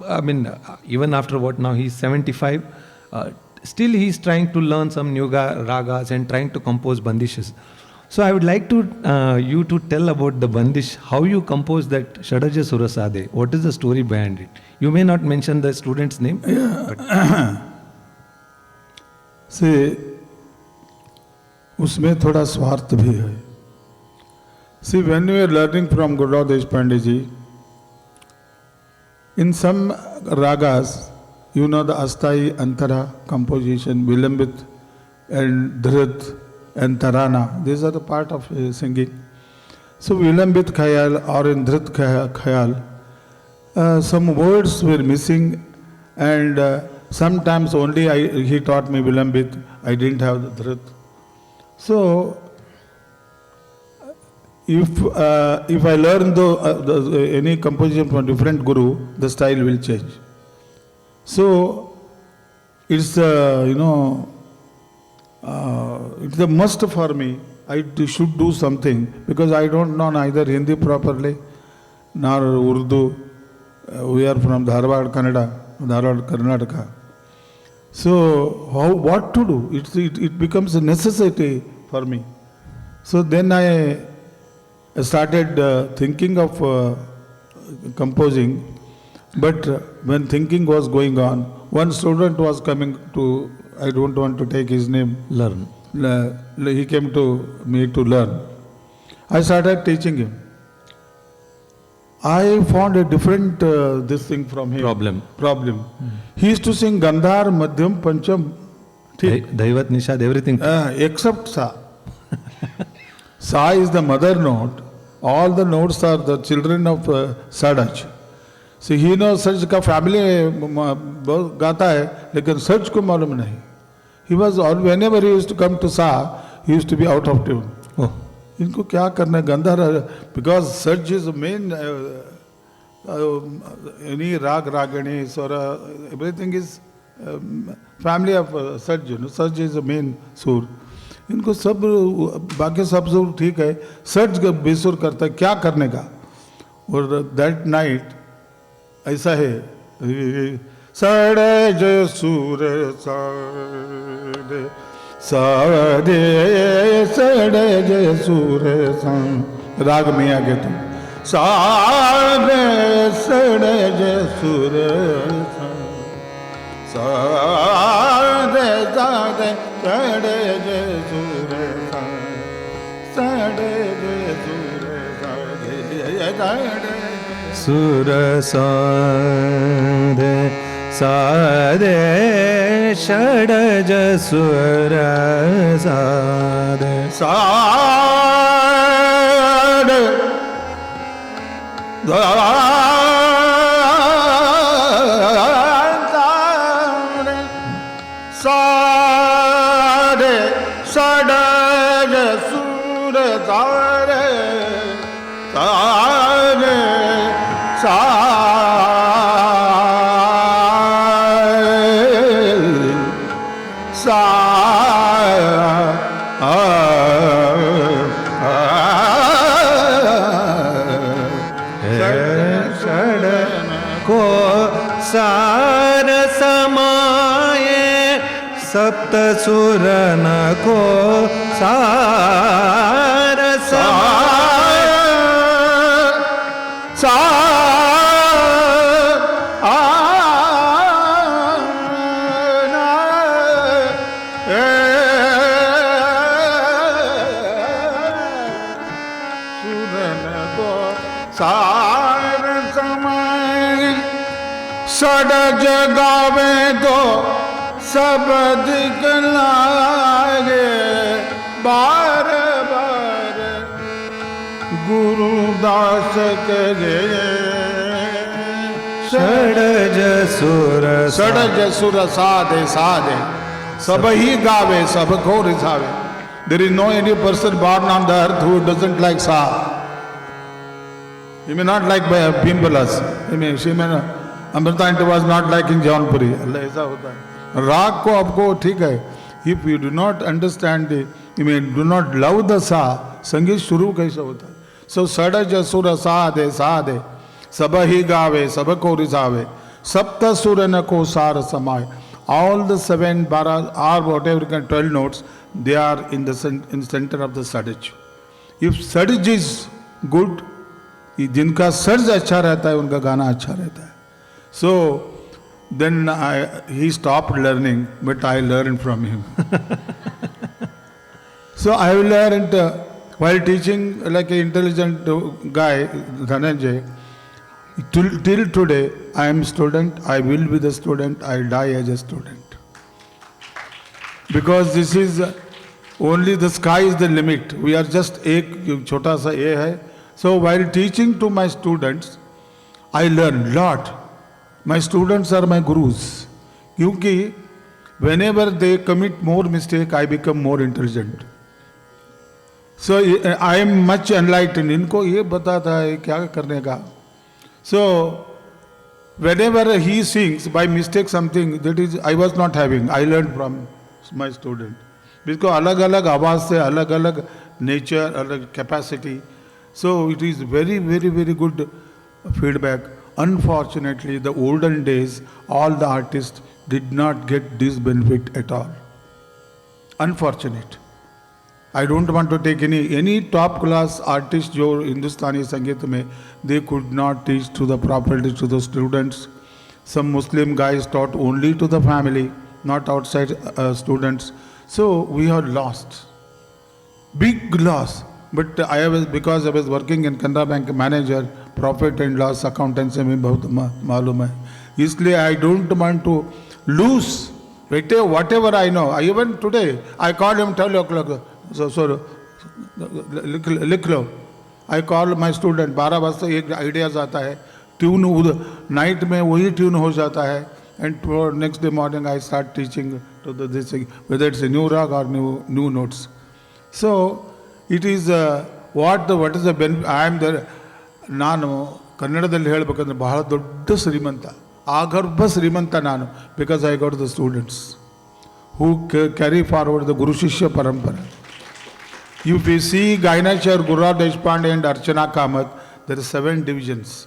even after what now, he's 75, still he's trying to learn some new ragas and trying to compose bandishes. So I would like to you to tell about the bandish, how you compose that Shadaja Surasade. What is the story behind it? You may not mention the student's name.
Yeah. See, उसमें थोड़ा स्वार्थ भी है. See, when we are learning from Guru Deshpande ji, in some ragas, you know the Astai, Antara, composition, Vilambit and Dhrit and Tarana, these are the part of singing. So Vilambit Khayal or in Dhrit Khayal, some words were missing, and sometimes only he taught me Vilambit, I didn't have the Dhrit. So, if I learn any composition from different guru, the style will change. So, it's it's a must for me. I should do something, because I don't know neither Hindi properly nor Urdu. We are from Dharwad, Karnataka. So, what to do? It becomes a necessity for me. So then I started thinking of composing. But when thinking was going on, one student was coming to, I don't want to take his name.
Learn.
He came to me to learn. I started teaching him. I found a different this thing from him. Problem. He used to sing Gandhar, Madhyam, Pancham,
Daivat, Nishad, everything.
Except Sa. Sa is the mother note. All the notes are the children of Sadaj. See, he knows Sarj ka family gata hai, lekin Sarj ko malum nahi. He was, whenever he used to come to Sa, he used to be out of tune.
Oh.
इनको क्या करना है Gandhar, because Sarj is the main any rag ragini swara, everything is family of Sarj. Sarj is the main sur. इनको सब बाकी सब सुर ठीक है, सर्ज बेसुर करता है, क्या करने का. और that night ऐसा है, सड़े जो सूर सड़े सारे सड़ज सुर राग में आगे तुम सारे सड़ज सुर सारे सारे सड़ज सुर सड़ज सुर
सुर सारे षडज सुर सारे
सारे सारे षडज सुर सारे सारे
को सार समाये सप्त सुरन को सार
सड़ज गावे तो सब दिखलाए बार बार गुरुदास के
षडज सुर
साधे साधे सब ही गावे सब को रिझावे. There is no any person born on the earth who doesn't like sa. He may not like Bimbalas. She may not. Amrita Aunty was not like in Jaunpuri. Allah ऐसा होता है. राग को आपको ठीक है. If you do not understand the, do not love the sa, संगीत शुरू कैसे होता है. So सड़ज सुर साधे साधे सब ही गावे सब को रिझावे सप्त सुर न को सार समाय. All the 7 12 or whatever 12 notes, they are in the center of the sadaj. If sadaj is good, जिनका सर्ज अच्छा रहता है उनका गाना अच्छा रहता है. So then he stopped learning, but I learned from him. So I learned while teaching like an intelligent guy, Dhananjay. Till today, I am student. I will be the student. I die as a student. Because this is only the sky is the limit. We are just एक छोटा सा ये है. So while teaching to my students, I learn lot. My students are my gurus. क्योंकि whenever they commit more mistake, I become more intelligent. So I am much enlightened. इनको ये बताता है क्या करने का. So whenever he sings by mistake something that is I was not having, I learned from my student. Because अलग अलग आवाज से अलग अलग nature, अलग capacity. So it is very, very, very good feedback. Unfortunately, the olden days, all the artists did not get this benefit at all. Unfortunate. I don't want to take any top class artist जो हिंदुस्तानी संगीत में, they could not teach to the properly to the students. Some Muslim guys taught only to the family, not outside students. So we are lost. Big loss. But because I was working in Canara Bank manager, profit and loss accountancy में बहुत मालूम है. इसलिए I don't want to lose whatever I know. Even today, I call him 12 o'clock. So लिख लो. I call my student 12 बजे एक ideas आता है. Tune night में वही tune हो जाता है. And for next day morning I start teaching to this whether it's a new rag or new notes. So it is what is the benefit. I am the ನಾನು ಕನ್ನಡದಲ್ಲಿ ಹೇಳಬೇಕಂದ್ರೆ ಬಹಳ ದೊಡ್ಡ ಶ್ರೀಮಂತ, ಆಗರ್ಭ ಶ್ರೀಮಂತ ನಾನು. Because I got the students who carry forward the Guru-Shishya parampara. If you see Gainachar, Guru Deshpande and Archana Kamath, there are 7 divisions.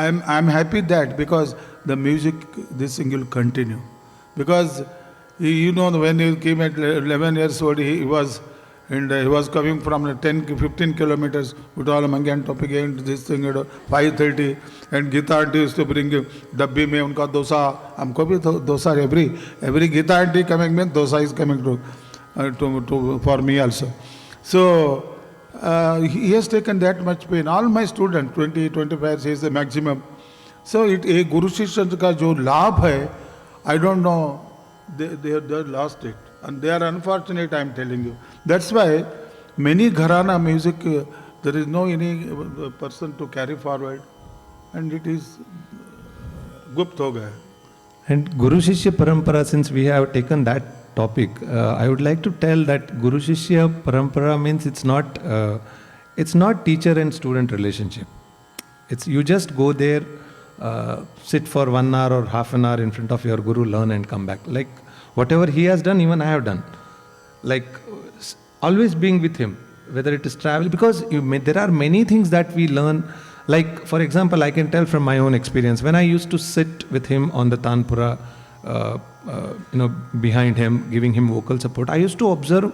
I am happy that because the music, this thing will continue. Because You know, when he came at 11 years old, he was coming from 10-15 kilometers. Utala Mangan topic and this thing at 5:30, and Gita aunty used to bring dabbi mein unka dosa. Humko bhi dosa every Gita aunty coming means dosa is coming to for me also. So he has taken that much pain. All my students, 20-25 is the maximum. So a Guru Shishya ka jo labh hai, I don't know, they lost it. And they are unfortunate, I am telling you. That's why many gharana music, there is no any person to carry forward, and it is gupt ho gaya.
And Guru-Shishya parampara, since we have taken that topic, I would like to tell that Guru-Shishya parampara means it's not teacher and student relationship. It's you just go there, sit for 1 hour or half an hour in front of your guru, learn and come back. Like whatever he has done, even I have done. Like always being with him, whether it is travel, because there are many things that we learn. Like for example, I can tell from my own experience, when I used to sit with him on the Tanpura, behind him, giving him vocal support, I used to observe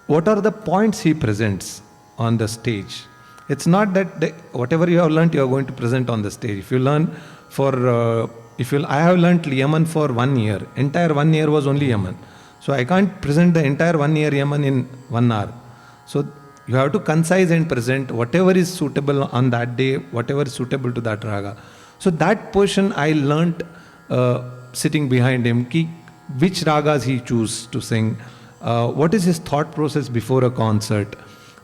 what are the points he presents on the stage. It's not that whatever you have learnt, you are going to present on the stage. If you learn I have learnt Yaman for 1 year. Entire 1 year was only Yaman. So I can't present the entire 1 year Yaman in 1 hour. So you have to concise and present whatever is suitable on that day, whatever is suitable to that raga. So that portion I learnt sitting behind him, which ragas he chooses to sing, what is his thought process before a concert.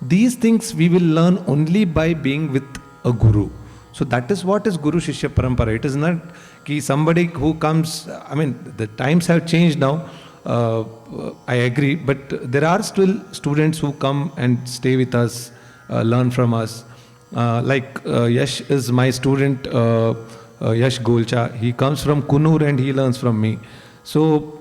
These things we will learn only by being with a guru. So that is what is Guru-Shishya parampara. It is not somebody who comes, I mean, the times have changed now, I agree, but there are still students who come and stay with us, learn from us. Like Yash is my student, Yash Golcha. He comes from Kunur and he learns from me. So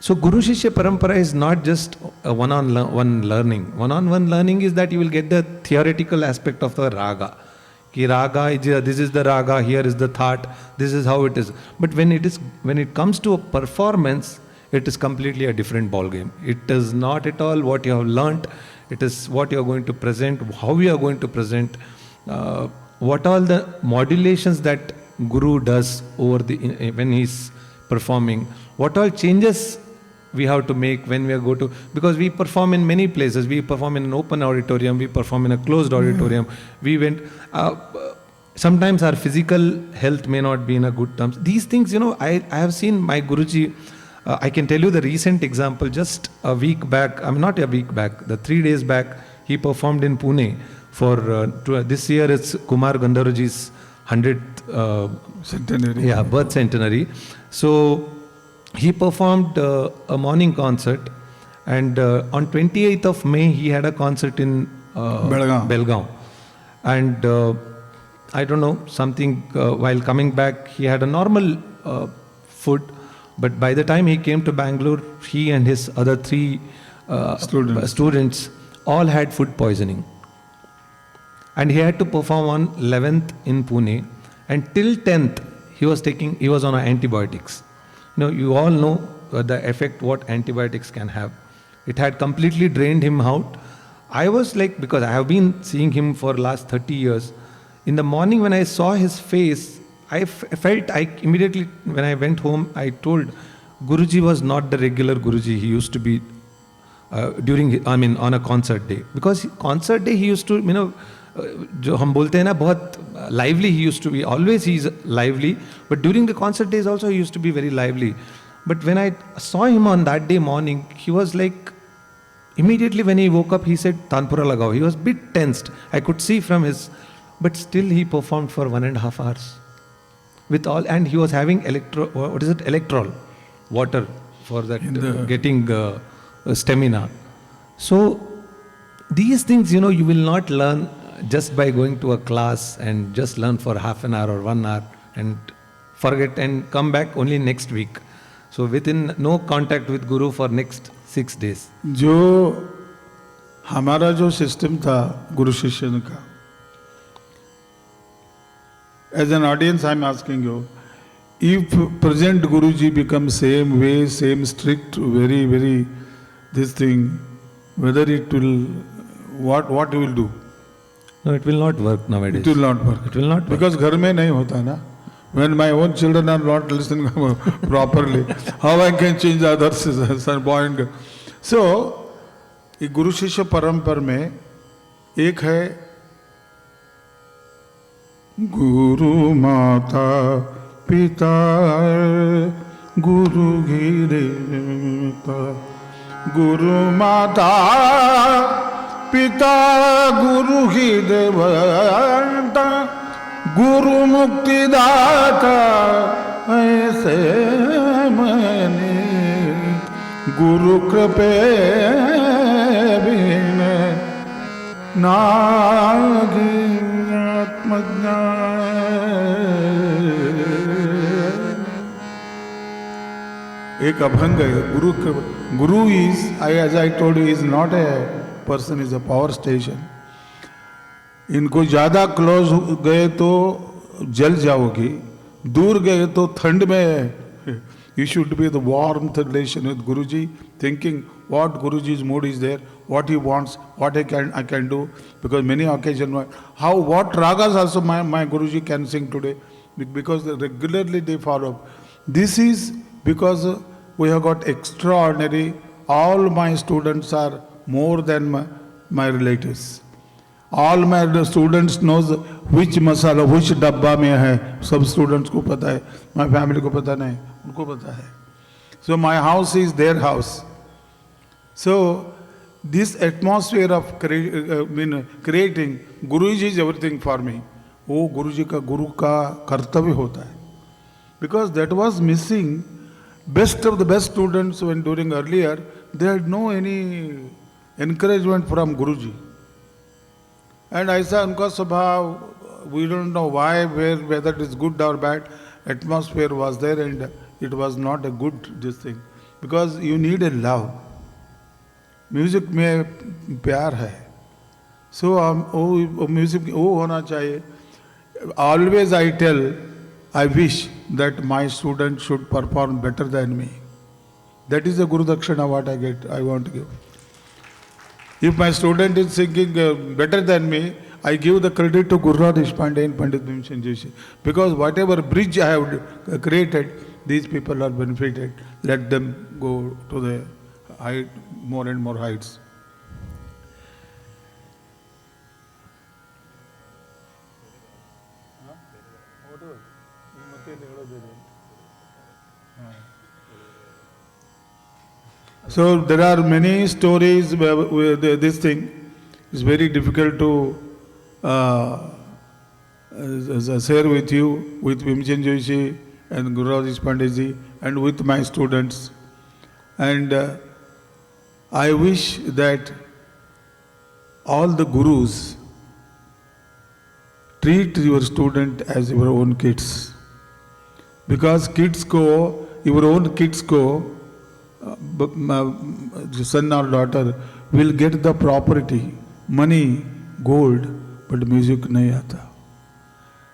Guru-Shishya parampara is not just a one-on-one learning. One-on-one learning is that you will get the theoretical aspect of the raga. Ki raga, this is the raga, here is the thought, this is how it is. But when it comes to a performance, it is completely a different ball game. It is not at all what you have learnt. It is what you are going to present, how you are going to present, what all the modulations that Guru does when he is performing, what all changes we have to make when we go to, because we perform in many places. We perform in an open auditorium, we perform in a closed auditorium. We went, sometimes our physical health may not be in a good terms. These things, I have seen my Guruji, I can tell you the recent example, just a week back, not a week back, the 3 days back, he performed in Pune for, this year it's Kumar Gandharvji's 100th
centenary.
Yeah, birth centenary. So he performed a morning concert, and on 28th of May he had a concert in Belgaum. And I don't know, something, while coming back he had a normal food, but by the time he came to Bangalore, he and his other 3 students all had food poisoning. And he had to perform on 11th in Pune, and till 10th he was on antibiotics. You all know the effect what antibiotics can have. It had completely drained him out. I was like, because I have been seeing him for last 30 years, in the morning when I saw his face, I felt immediately, when I went home, I told, Guruji was not the regular Guruji he used to be on a concert day. Because concert day he used to, जो हम बोलते हैं ना, बहुत lively he used to be. Always he is lively, but during the concert days also he used to be very lively. But when I saw him on that day morning, he was like, immediately when he woke up, he said, Tanpura lagao. He was a bit tensed. I could see from but still he performed for 1.5 hours. And he was having electrol water for that, getting stamina. So these things, you will not learn just by going to a class and just learn for half an hour or 1 hour and forget and come back only next week. So within no contact with Guru for next 6 days.
जो हमारा जो system था गुरु शिष्य का, as an audience I am asking you, if present Guruji becomes same way, same strict, very, very, this thing, whether it will, what he will do?
No, it will not work nowadays.
It will not work.
It will not work.
Because घर में नहीं होता ना. When my own children are not listening properly, how I can change others? Son, boy and girl. So, ये गुरु शिष्य परंपरा में एक है गुरु माता पिता गुरु गिरेता गुरु माता पिता गुरु ही देवता गुरु मुक्तिदाता ऐसे मने गुरु कृपे बिन नागी आत्मज्ञान. एक अभंग है गुरु is as I told you is not a person, is a power station. इनको ज्यादा क्लोज गए तो जल जाओगी, दूर गए तो ठंड में. You should be the warmth relation with Guruji, thinking what Guruji's mood is there, what he wants, what I can do. Because many occasions, what ragas also my Guruji can sing today, because regularly they follow. This is because we have got extraordinary. All my students are more than my relatives. All my students knows which masala, which dabba में है. सब students को पता है. My family को पता नहीं, उनको पता है. So my house is their house. So this atmosphere of creating, Guruji is everything for me. वो गुरुजी का गुरु का कर्तव्य होता है. Because that was missing. Best of the best students when during earlier, they had no any encouragement from Guruji. And ऐसा उनका स्वभाव, we don't know why, whether it is good or bad, atmosphere was there and it was not a good this thing. Because you need a love. Music में प्यार है. So music वो होना चाहिए. Always I tell, I wish that my students should perform better than me. That is the Guru Dakshina what I want to give. If my student is singing better than me, I give the credit to Guru-Shishya and Pandit Bhimsen Joshi. Because whatever bridge I have created, these people are benefited. Let them go to the height, more and more heights. So there are many stories with this thing. It's very difficult to share with you, with Bhimsen Joshi and Guru-Shishya Panditji and with my students. And I wish that all the gurus treat your student as your own kids. Because your own kids ko, son or daughter will get the property, money, gold, but music nahi aata.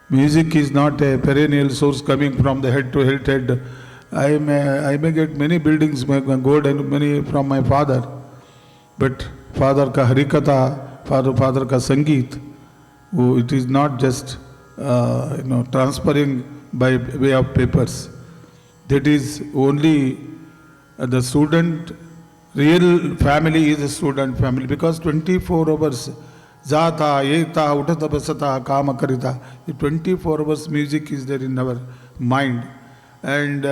Music is not a perennial source coming from the head to head. I may get many buildings, gold and money from my father, but father ka harikatha, father ka sangeet, it is not just transferring by way of papers. That is only the student, real family is a student family, because 24 hours, jata, yeta, utata, basata, kama karita, 24 hours music is there in our mind. And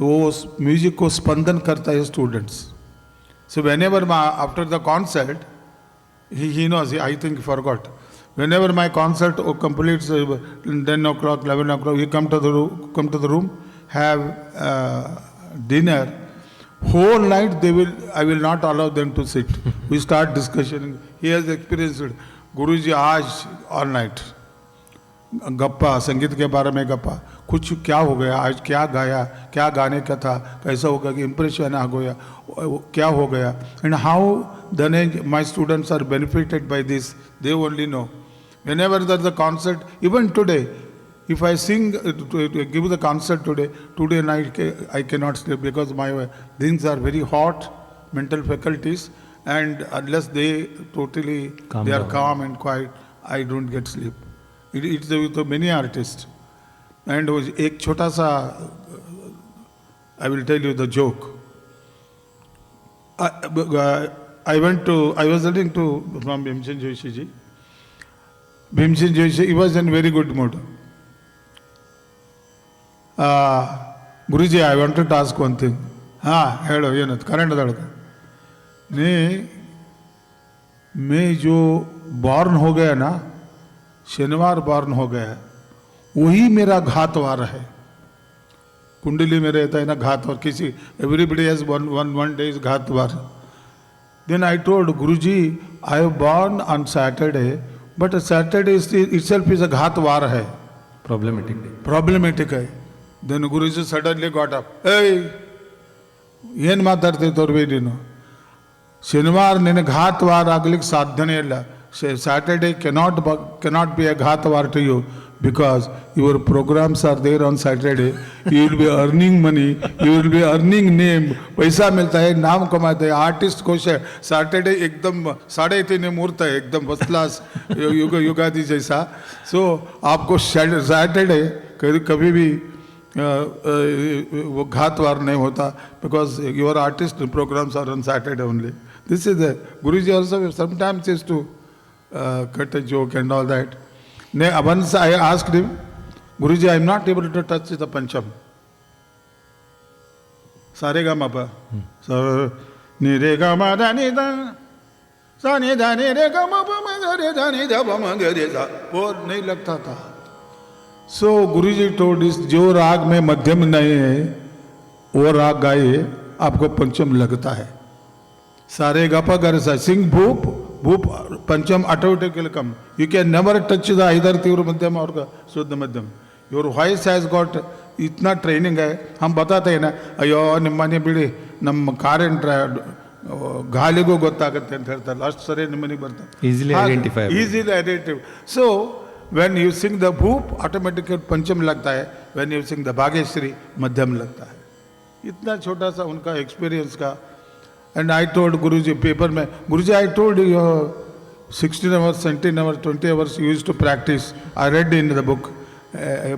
वो music को स्पंदन करता है students. So whenever after the concert, he knows, I think he forgot. Whenever my concert completes 10 o'clock, 11 o'clock, he come to the room, have dinner. Whole night I will not allow them to sit. We start discussion. He has experienced it. Guruji आज all night. गप्पा, संगीत के बारे में गप्पा. कुछ क्या हो गया आज, क्या गाया, क्या गाने का था, कैसा होगा कि impression आ गया, क्या हो गया. And how my students are benefited by this, they only know. Whenever there's a concert, even today, If I sing, to give the concert today night I cannot sleep because my things are very hot, mental faculties, and unless they totally
Calm
they are
down.
calm and quiet, I don't get sleep. It's with many artists. And एक छोटा सा, I will tell you the joke. I was listening to from Bhimsen Joshi ji. Bhimsen Joshi, he was in very good mood. Guruji, I wanted to ask one thing. हाँ, hello ये ना current दड़का. नहीं, मैं जो born हो गया ना, शनिवार बॉर्न हो गया, वही मेरा घातवार है. कुंडली में रहता है ना घातवार, किसी everybody has one day is घातवार. Then I told Guruji, I have born on Saturday, but Saturday itself is a घातवार है.
Problematic day.
Problematic है. Then Guruji suddenly got up. Hey, ಏನು ಮಾತಾಡ್ತೀವಿ ತೋರ್ವಿ ನೀನು? ಶನಿವಾರ ನಿನ್ನ ಘಾತವಾರ ಆಗ್ಲಿಕ್ಕೆ ಸಾಧ್ಯನೇ ಇಲ್ಲ. Saturday cannot be a ghatwar to you because your programs are there on Saturday. You will be earning money, you will be earning name, पैसा मिलता है, नाम कमाते हैं. आर्टिस्ट खुश है. Saturday एकदम 3:30 मुहूर्त है, एकदम फर्स्ट क्लास युगादि जैसा. So आपको Saturday कभी भी वो घातवार नहीं होता because your artist programs are on Saturday only. This is the Guruji also sometimes used to cut a joke and all that. Once I asked him, Guruji, I am not able to touch the pancham. Sare ga ma pa. So ni re ga ma da ni da. Sa ni da ni re ga ma pa ma ga re da ni da pa ma ga re da. वो नहीं लगता था. So Guruji told us, जो राग में मध्यम नहीं है, वो राग गाइए, आपको पंचम लगता है. सारे गपा गर सा sing bhoop pancham automatically come. You can never touch the either तीव्र मध्यम और शुद्ध मध्यम. Your voice has got इतना ट्रेनिंग है. हम बताते हैं ना, अयो निम्मनी बिड़ी नम कारण ಗಾಳಿಗೂ ಗೊತ್ತಾಗುತ್ತೆ ಅಂತ ಹೇಳ್ತಾರೆ. ಅಷ್ಟು ಸರಿ ನಿಮ್ಮನಿಗೆ ಬರ್ತಾರೆ.
Easily identifiable.
Easily identifiable. So when you sing the bhoop, automatically पंचम लगता है. When you sing the Bhagyashree, मध्यम लगता है. इतना छोटा सा उनका एक्सपीरियंस का. And I told Guruji paper में, Guruji, I told you 16 hours, 17 hours, 20 hours you used to practice. I read in the book.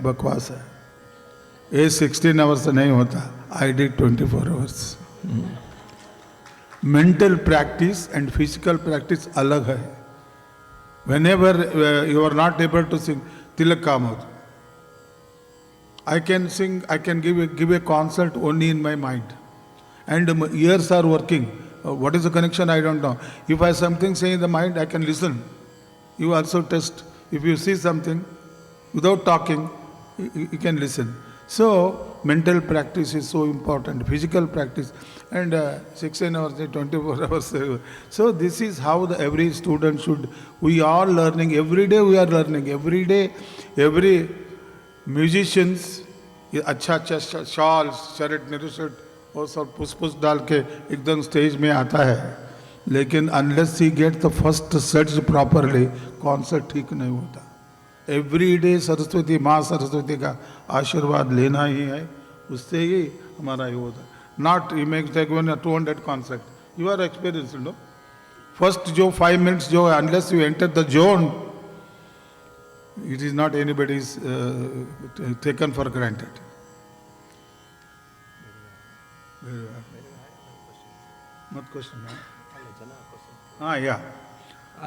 बकवास है. ये 16 hours नहीं होता. I did 24 hours. Mental practice and physical practice अलग है. Whenever you are not able to sing, tilak काम होता. I can sing, I can give a concert only in my mind. And ears are working. What is the connection? I don't know. If I have something say in the mind, I can listen. You also test. If you see something, without talking, you can listen. So, mental practice is so important. Physical practice. And 16 hours, 24 hours. So, this is how every student should. We are learning. Every day we are learning. Every day, every musicians, अच्छा shawls, shirt, nirushut, और सब पुस डाल के एकदम stage में आता है. लेकिन unless he get the first sets properly, concert ठीक नहीं होता. एवरी डे सरस्वती माँ सरस्वती का आशीर्वाद लेना ही है. उससे ही हमारा ये होता है. Not you make take 200 concert. You are experience no. First जो 5 minutes जो unless you enter the zone, it is not anybody's taken for granted. Not question. Yeah.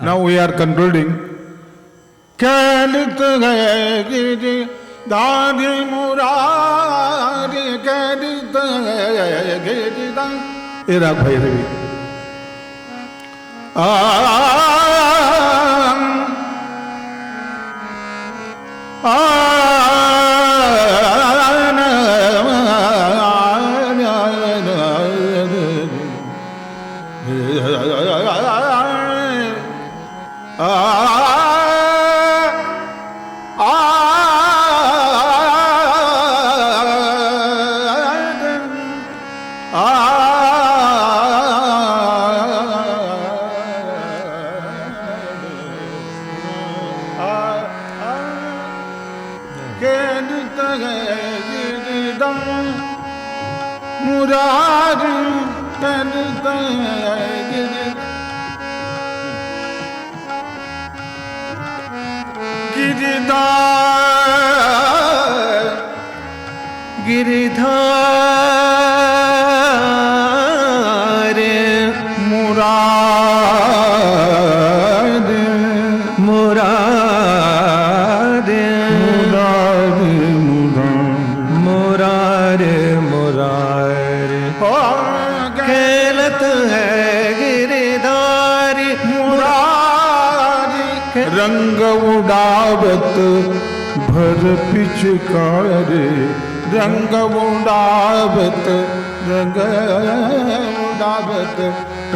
Now we are concluding. Kalit gaye giri dadi murari kalit gaye giri dadi. ये राग भैरवी. गिरिधर मुरारी करता गिरिधर
गिरिधार
मुरार
मुरार
मुरार
मुरार खेलत है गिरिधारी
मुरारी रंग उड़ावत भर पिचकारे रंग उड़ावत रंग उड़ावत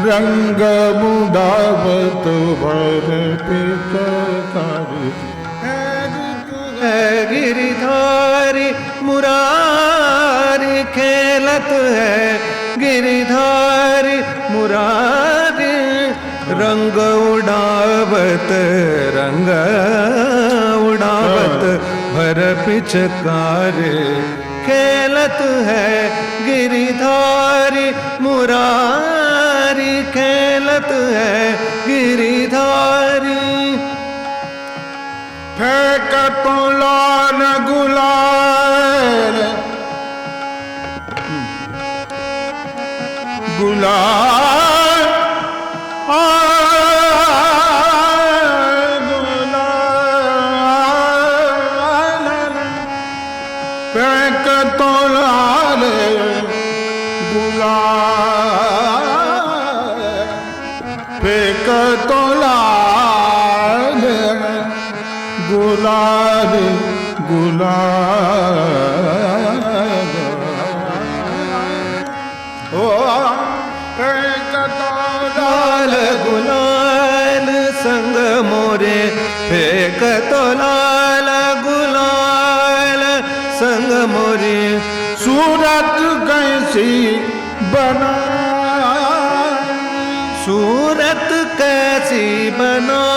रंग उड़ावत भर पिचकारे
गिरिधारी मुरारी खेलत है गिरिधारी मुरारी रंग उड़ावत भर पिचकारे खेलत है गिरिधारी मुरारी खेलत है गिरिधारी
फेंक तो लाल गुलाल गुलाल फेंक तो लाल गुलाल फेंक तो लाल गुलाल गुलाल ओ फेंक तो
लाल गुलाल संग मोरे फेंक तो लाल गुलाल संग मोरे
सूरत कैसी बना
सूरत कैसी बनाई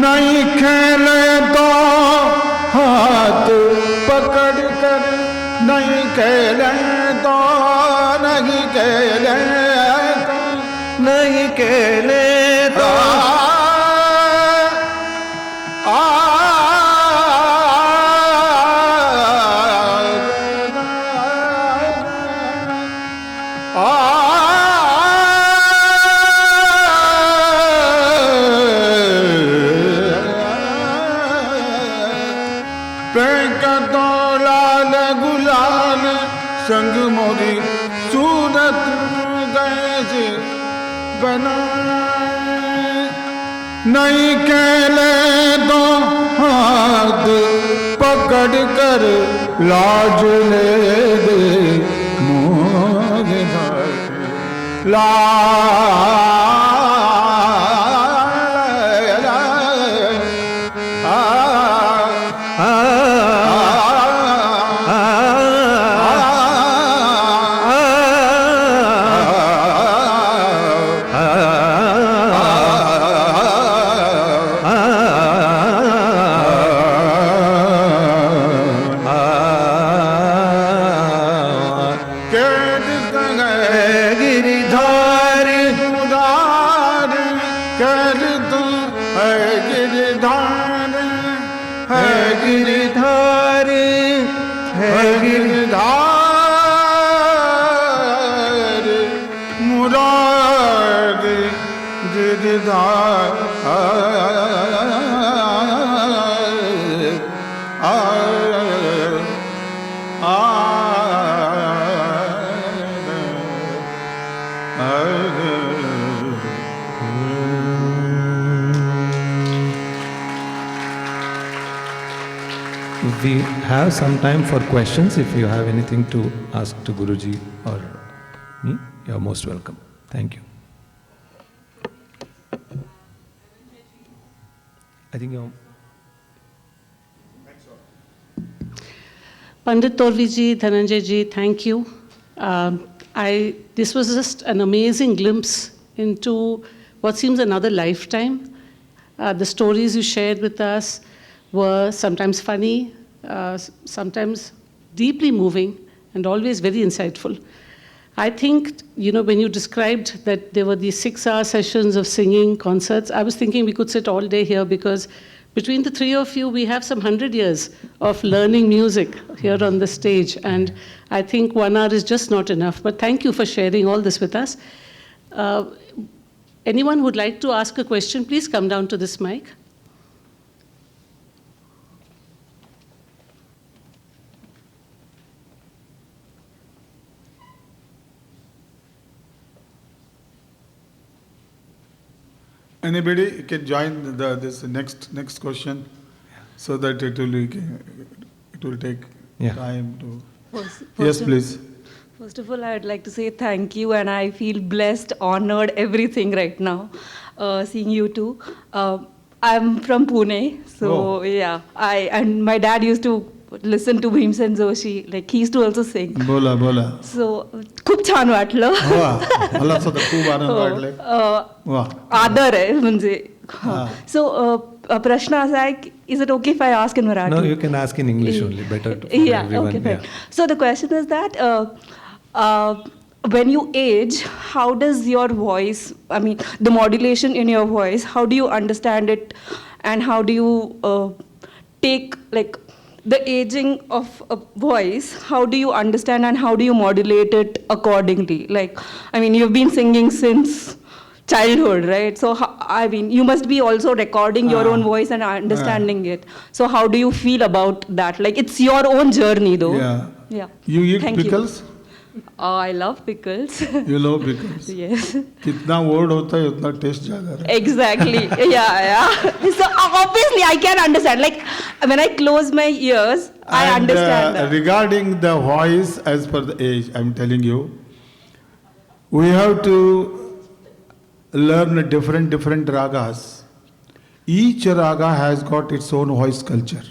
नहीं खेले तो हाथ पकड़ कर नहीं खेले तो नहीं खेले तो
नहीं खेले तो
संग मोरी सूरत कैसे बना नहीं खेले तो हाथ पकड़ कर लाज ले दे मोरे भाई ला
We have some time for questions. If you have anything to ask to Guruji or me, you are most welcome. Thank you. I think you're...
Pandit Torvi ji, Dhananjay ji, thank you. This was just an amazing glimpse into what seems another lifetime. The stories you shared with us were sometimes funny, sometimes deeply moving, and always very insightful. I think, when you described that there were these 6-hour sessions of singing concerts, I was thinking we could sit all day here because between the three of you, we have some 100 years of learning music here on the stage. And I think 1 hour is just not enough. But thank you for sharing all this with us. Anyone who would like to ask a question, please come down to this mic.
Anybody can join this next question, so that it will take time to. Yes, please.
First of all, I would like to say thank you, and I feel blessed, honored, everything right now, seeing you two. I'm from Pune, so and my dad used to listen to Bhimsen Joshi, like he used to also sing.
बोला.
So, खूप छान वाटलं.
मला सुद्धा खूप आनंद वाटले.
आदर आहे म्हणजे. So, प्रश्न असा आहे, is it okay if I ask in Marathi?
No, you can ask in English only, better for everyone.
Okay, fine. So the question is that when you age, how does your voice, the modulation in your voice, how do you understand it, and how do you take, the aging of a voice, how do you understand and how do you modulate it accordingly? You've been singing since childhood, right? So, you must be also recording your own voice and understanding it. So, how do you feel about that? It's your own journey, though.
Yeah. You eat
Thank
pickles?
I love pickles.
You love pickles?
Yes.
कितना word होता है उतना taste ज़्यादा रहता है.
Exactly. Yeah. So, obviously, I can understand. When I close my ears, I understand that.
Regarding the voice as per the age, I'm telling you, we have to learn different ragas. Each raga has got its own voice culture.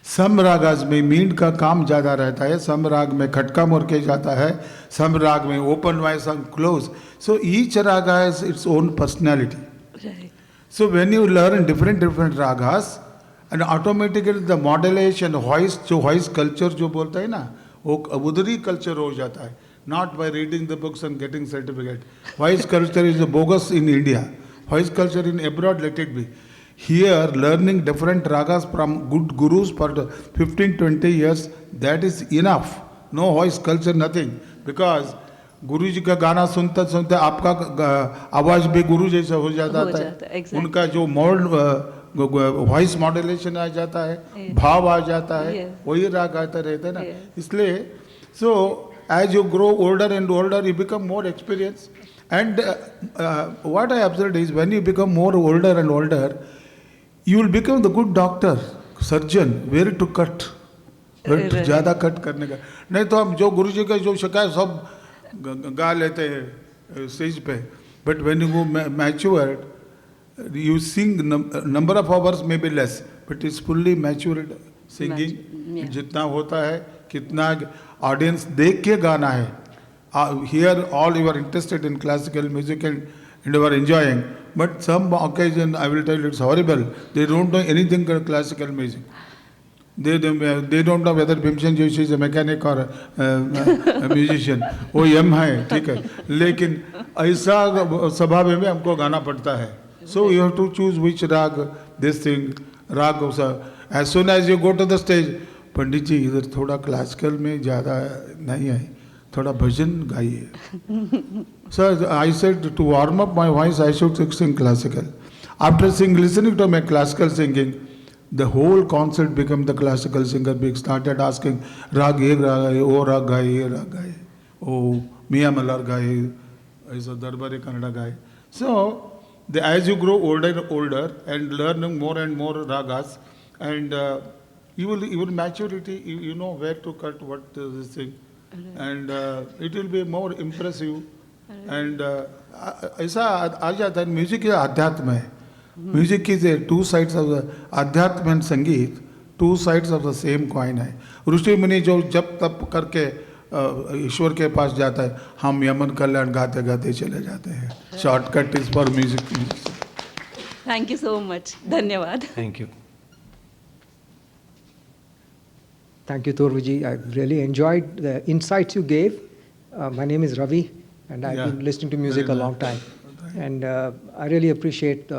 Some ragas में मींड का काम ज़्यादा रहता है, some राग में खटका मोरके जाता है, some राग में open voice and close. So each raga has its own personality.
Right.
So when you learn different ragas, and automatically the modulation, voice culture जो बोलता है ना, वो उधरी culture हो जाता है. Not by reading the books and getting certificate. Voice culture is bogus in India. Voice culture in abroad, let it be. Here, learning different ragas from good gurus for 15-20 years, that is enough. No voice culture, nothing. Because गुरु जी का गाना सुनते सुनते आपका आवाज भी गुरु जैसा हो जाता है.
Exactly.
उनका जो वॉइस मॉड्यूलेशन आ जाता है, भाव आ जाता है, वही राग आता रहता है ना. इसलिए so as you grow older and older, you become more experienced. And what I observed is when you become more older and older, you will become the good doctor, surgeon, where to cut, ज़्यादा cut करने का. नहीं तो हम जो गुरु जी का जो शिकायत सब गा लेते हैं स्टेज पे. But when you go matured, you sing number of hours may be less, but it's fully matured singing. जितना होता है, कितना audience देख के गाना है. Here all you are interested in classical music and you are enjoying. But some occasion, I will tell you, it's horrible. They don't know anything about classical music. They don't know whether Bhimsen Joshi is a mechanic or a musician. वो यम है, ठीक है. लेकिन ऐसा सभा में हमको गाना पड़ता है. So you have to choose which rag, this thing, rag. As soon as you go to the stage, पंडित जी इधर थोड़ा क्लासिकल में ज़्यादा नहीं है, थोड़ा भजन गाइए. So I said to warm up my voice, I should sing classical. After listening to my classical singing, the whole concert became the classical singer. We started asking, rag ye rag, o rag gaye, o Miya Mallar gaye, aisa Darbari Kannada gaye. So as you grow older and older and learning more and more ragas, and you will maturity, you know where to cut what this thing, and it will be more impressive. And ऐसा आ जाता है. Music अध्यात्म है. Music की two sides of the अध्यात्म and संगीत, two sides of the same coin है. ऋषि मुनि जो जब तप करके ईश्वर के पास जाता है, हम यमन कल्याण गाते गाते चले जाते हैं. Shortcut is for music.
Thank you so much. धन्यवाद.
Thank you.
Thank you, Torviji. I really enjoyed the insights you gave. My name is Ravi, and I've been listening to music a long time. And I really appreciate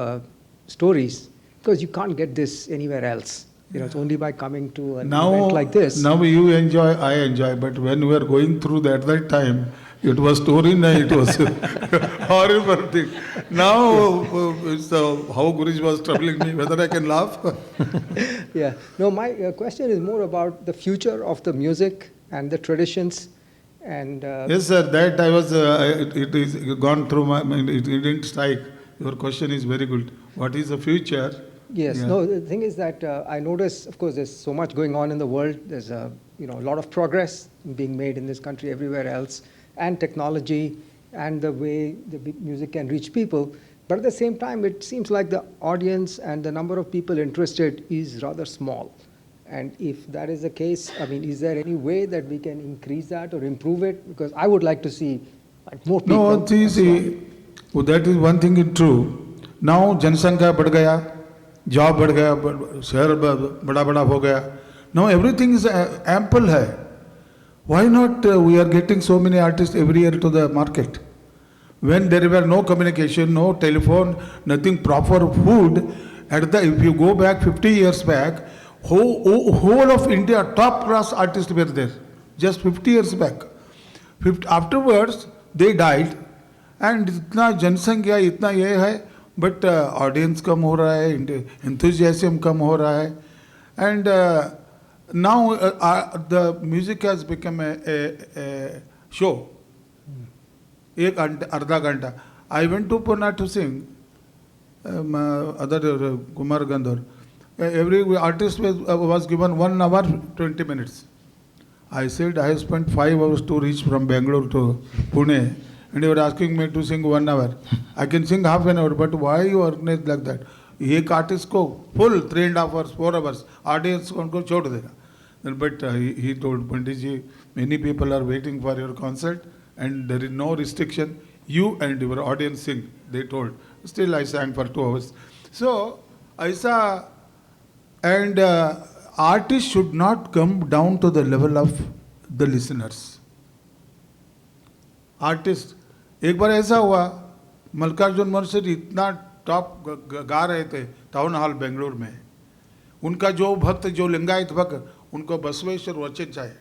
stories, because you can't get this anywhere else. It's only by coming to an event like this.
Now you enjoy, I enjoy, but when we were going through that time, it was story, it was horrible thing. Now it's how Guruji was troubling me, whether I can laugh.
Yeah. No, my question is more about the future of the music and the traditions. And
yes, sir, that I was, it is gone through my mind, it didn't strike. Your question is very good. What is the future?
Yes.
Yeah.
No, the thing is that I notice, of course, there's so much going on in the world. There's a lot of progress being made in this country, everywhere else, and technology, and the way the music can reach people. But at the same time, it seems like the audience and the number of people interested is rather small. And if that is the case, I mean, is there any way that we can increase that or improve it? Because I would like to see more people.
No, see, that is one thing is true. Now, जनसंख्या बढ़ गया, job बढ़ गया, शहर बड़ा हो गया. Now everything is ample है. Why not we are getting so many artists every year to the market? When there were no communication, no telephone, nothing proper food, if you go back 50 years back, whole of India top class artists were there, just 50 years back. Afterwards, they died, and इतना जनसंख्या इतना ये है, but audience कम हो रहा है, enthusiasm कम हो रहा है, and now the music has become a show. एक अर्धा घंटा. I went to Pune to sing. Other Kumar Gandhar. Every artist was given 1 hour 20 minutes. I said I have spent 5 hours to reach from Bangalore to Pune, and you were asking me to sing 1 hour. I can sing half an hour, but why you organize like that? एक artist को full 3.5 hours, 4 hours, audience को उनको छोड़ देगा. But he told Pandit ji, many people are waiting for your concert, and there is no restriction. You and your audience sing. They told. Still, I sang for 2 hours. So I saw, and artists should not come down to the level of the listeners. Artists, एक बार ऐसा हुआ, Mallikarjun merchant इतना top गा रहे थे town hall Bangalore में. उनका जो भक्त, जो लिंगायत भक्त, उनको बसवेश्वर वचन चाहिए.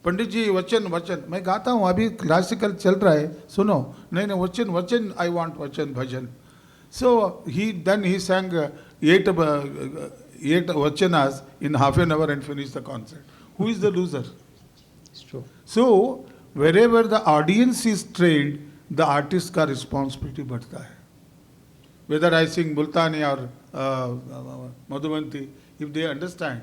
पंडित जी वचन वचन, मैं गाता हूँ, अभी क्लासिकल चल रहा है, सुनो. नहीं नहीं, वचन वचन, आई वांट वचन भजन. So he sang 8 vachanas in half an hour and finished the concert. Who is the loser?
It's true.
So wherever the audience is trained, the artist का responsibility बढ़ता है. Whether I sing Multani or Madhuvanti, if they understand.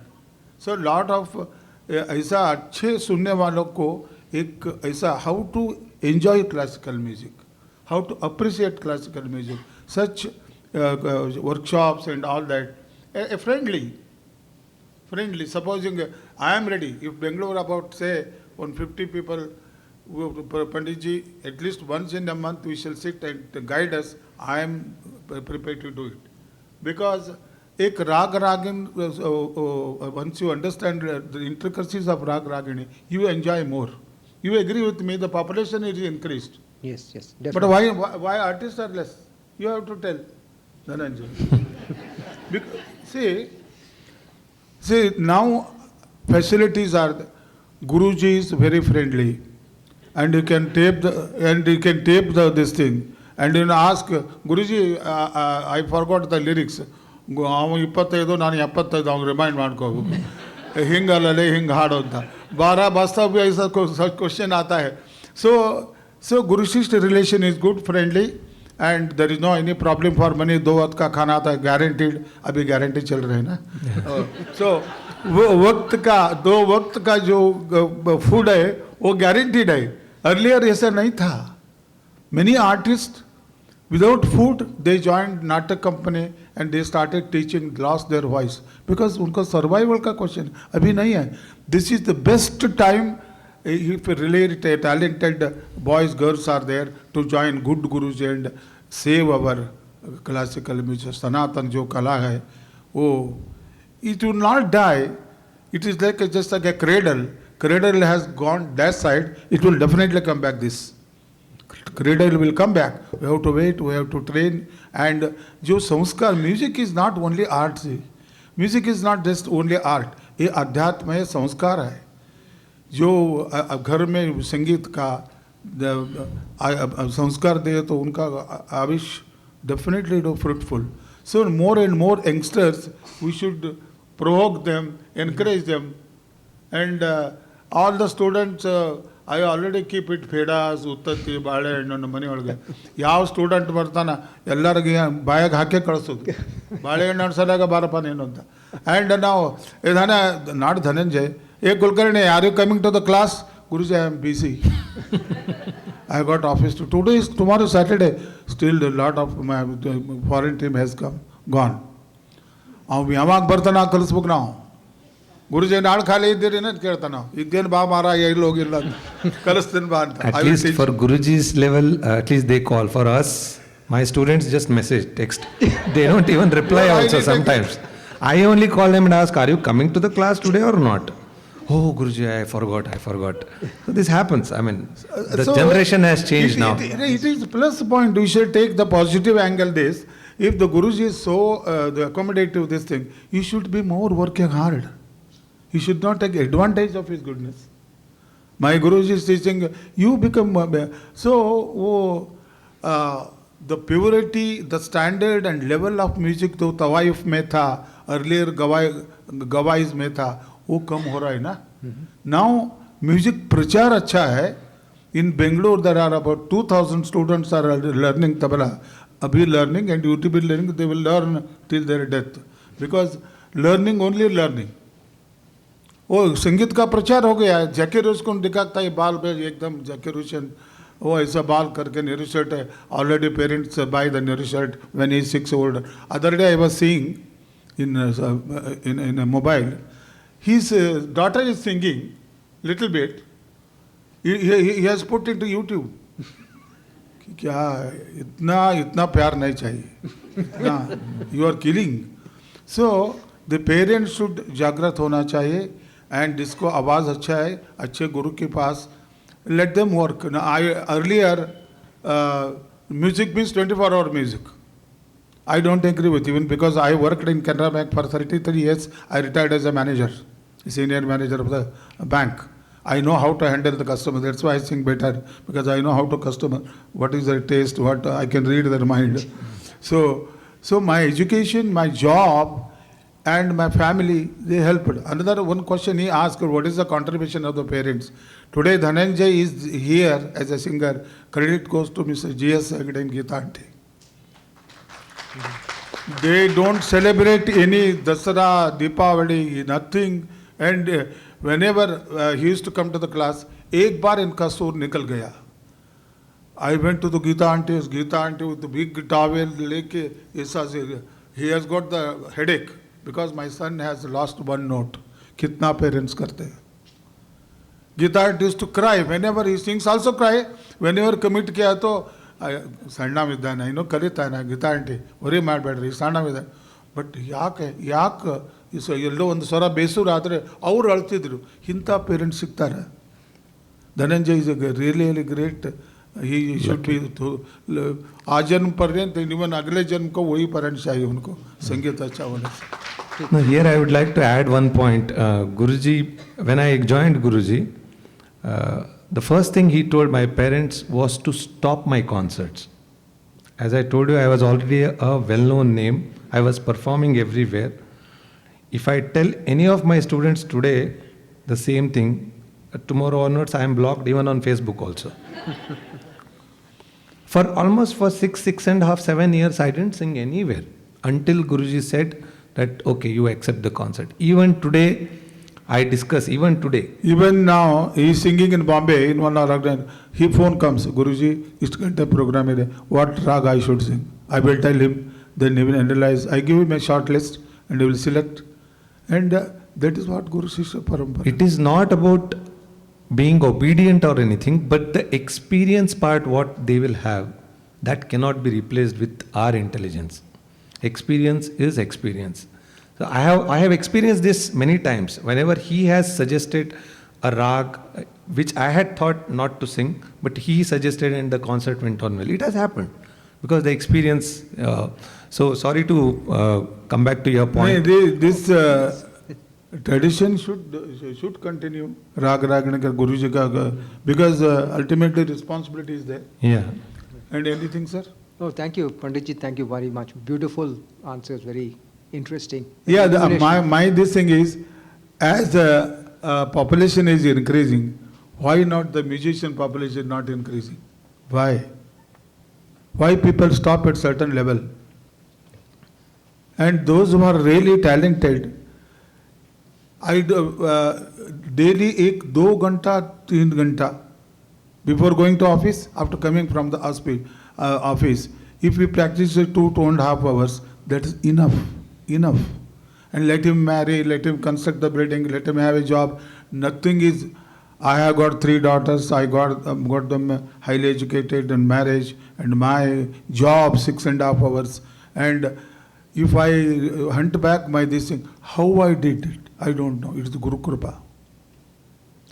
So lot of ऐसा अच्छे सुनने वालों को एक ऐसा how to enjoy classical music, how to appreciate classical music, such workshops and all that, friendly. Supposing I am ready, if Bangalore about say 150 people, Panditji, at least once in a month we shall sit and guide us, I am prepared to do it. Because एक राग Ragini, once you understand the intricacies of rag ragini, you enjoy more. You agree with me, the population is increased.
Yes, yes,
But
definitely.
why artists are less? You have to tell. Dhananjay. See, now facilities are, Guruji is very friendly, and you can tape this thing, and you ask, Guruji, I forgot the lyrics. ನಾನು 75 ಅವ್ನು remind ಮಾಡ್ಕೋಬೇಕು, ಹಿಂಗಲ್ಲೇ ಹಿಂಗೆ ಹಾಡು ಅಂತ 12 बजता भी ऐसा question आता है. So Guru-Shishya relation is good, friendly, and there is no any problem for money. 2 वक्त का खाना आता है, guaranteed. अभी guarantee चल रहे हैं ना. So वो वक्त का 2 वक्त का जो फूड है वो guaranteed है. Earlier ऐसा नहीं था. Many artists without food they joined Natak company and they started teaching, lost their voice because उनका survival का question अभी नहीं है. This is the best time if really talented boys, girls are there to join good gurus and save our classical music. Sanatan जो कला है वो it will not die It is like just like a cradle. Cradle has gone that side, it will definitely come back this. Cradle will come back. We have to wait, we have to train. And जो संस्कार, music is not only art. See. Music is not just only art. ये अध्यात्म है, संस्कार है. जो घर में संगीत का संस्कार दे तो उनका आविष definitely fruitful. So more and more youngsters, we should provoke them, encourage them, and all the students. I already keep it pedas, uttati, ಬಾಳೆಹಣ್ಣು ಮನೆ ಒಳಗೆ ಯಾವ ಸ್ಟೂಡೆಂಟ್ ಬರ್ತಾನ ಎಲ್ಲರಿಗೆ ಬಾಯಾಗ ಹಾಕಿ ಕಳಿಸೋದು ಬಾಳೆಹಣ್ಣು ಅನ್ಸಲಾಗ ಬಾರಪ್ಪ ನೀನು ಅಂತ. ಆ್ಯಂಡ್ ನಾವು ಇದಾನೆ ನಾಡು Dhananjay A Kulkarni are you coming to the class? Guruji I am busy. I got office to today is tomorrow Saturday. Still a lot of my foreign team has gone. ಅವ್ ಯಾವಾಗ ಬರ್ತಾನ ಕಲಿಸ್ಬೇಕು ನಾವು. ಗುರುಜಿ ನಾಳೆ ಖಾಲಿ ಇದ್ದೀರಿ ಅಂತ ಕೇಳ್ತಾನ ನಾವು. ಇದ್ದೇನು ಬಾ ಮಾರ ಎಲ್ಲಿ ಹೋಗಿಲ್ಲ ಅಂತ ಕಲಿಸ್ತೀನಿ ಬಾ ಅಂತ.
At least for Guruji's level, at least they call. For us, my students just message, text. They don't even reply also sometimes. I only call them and ask, are you coming to the class today or not? Oh, Guruji, I forgot. So this happens. I mean, the generation has changed now.
It is plus point. We should take the positive angle this. If the Guruji is so accommodative this thing, you should be more working hard. You should not take advantage of his goodness. My Guruji is teaching, you become... the purity, the standard and level of music to Tawaif mein tha, earlier Gawais mein tha, वो कम हो रहा है ना. Now music प्रचार अच्छा है. In Bangalore there are about 2,000 students are learning tabla. Abhi learning and YouTube learning, they will learn till their death. Because learning only learning. वो संगीत का प्रचार हो गया है. जैकी रोश को दिखाता है बाल पे एकदम जैकी रोशन वो ऐसा बाल करके नेहरू शर्ट है. Already parents buy the Nehru shirt when he is 6 old. Other day I was seeing in a mobile. His daughter is singing little bit. He has put into YouTube. क्या इतना प्यार नहीं चाहिए. You are killing. So the parents should जागृत होना चाहिए. And जिसको आवाज़ अच्छा है अच्छे गुरु के पास let them work. Now, earlier music means 24-hour music. I don't agree with even because I worked in Canara Bank for 33 years. I retired as a manager, senior manager of the bank. I know how to handle the customer. That's why I sing better, because I know how to customer, what is their taste, what I can read their mind. So my education, my job, and my family, they helped. Another one question he asked, what is the contribution of the parents? Today Dhananjay is here as a singer. Credit goes to Mr. G.S. Hegde and Geeta Aunty. They don't celebrate any Dasara, Deepavali, nothing. And whenever he used to come to the class, एक बार इनका सुर निकल गया. I went to the Geeta Aunty with the big towel लेके ऐसा से. He has got the headache because my son has lost one note. कितना parents करते हैं. Geeta Aunty used to cry whenever he sings. Also cry whenever commit किया तो ಸಣ್ಣ ವಿಧಾನ ಇನ್ನೂ ಕಲಿತಾನೆ ಗೀತಾ ಆಂಟಿ ವರಿ ಮಾಡಬೇಡ್ರಿ ಸಣ್ಣ ವಿಧಾನ. ಬಟ್ ಯಾಕೆ ಎಲ್ಲೋ ಒಂದು ಸ್ವರ ಬೇಸೂರ ಆದರೆ ಅವ್ರು ಅಳ್ತಿದ್ರು. ಇಂಥ ಪೇರೆಂಟ್ಸ್ ಸಿಗ್ತಾರೆ. Dhananjay is really great. He should be आज जन्म पर्यंत इवन अगले जन्म को वही पेरेंट्स चाहिए उनको संगीत अच्छा होने से.
Now here I would like to add one point. Guruji, when I joined Guruji, the first thing he told my parents was to stop my concerts. As I told you, I was already a well-known name. I was performing everywhere. If I tell any of my students today the same thing, tomorrow onwards I am blocked even on Facebook also. For 6.5, 7 years, I didn't sing anywhere until Guruji said that, okay, you accept the concert. Even today, I discuss, even today.
Even now, he is singing in Bombay, in one hour, his phone comes, Guruji, is program, what rag I should sing. I will tell him, then he will analyze. I give him a short list and he will select. And that is what Guru-Shishya parampara.
It is not about being obedient or anything, but the experience part, what they will have, that cannot be replaced with our intelligence. Experience is experience. So I have experienced this many times. Whenever he has suggested a rag, which I had thought not to sing, but he suggested and the concert went on well. It has happened because the experience. So sorry to come back to your point.
This tradition should continue. Rag Ragana ka Guruji ka, because ultimately responsibility is there.
Yeah.
And anything, sir?
No, thank you, Panditji. Thank you very much. Beautiful answers, very interesting.
Yeah,
Illumination.
my this thing is, as the population is increasing, why not the musician population not increasing? Why? Why people stop at certain level? And those who are really talented, I daily 2 घंटा 3 घंटा before going to office, after coming from the office, if we practice 2.5 hours, that is enough. And let him marry, let him construct the building, let him have a job. Nothing is. I have got 3 daughters. I got them highly educated and marriage, and my job 6.5 hours. And if I hunt back my this thing, how I did it, I don't know. It's the Guru Kripa.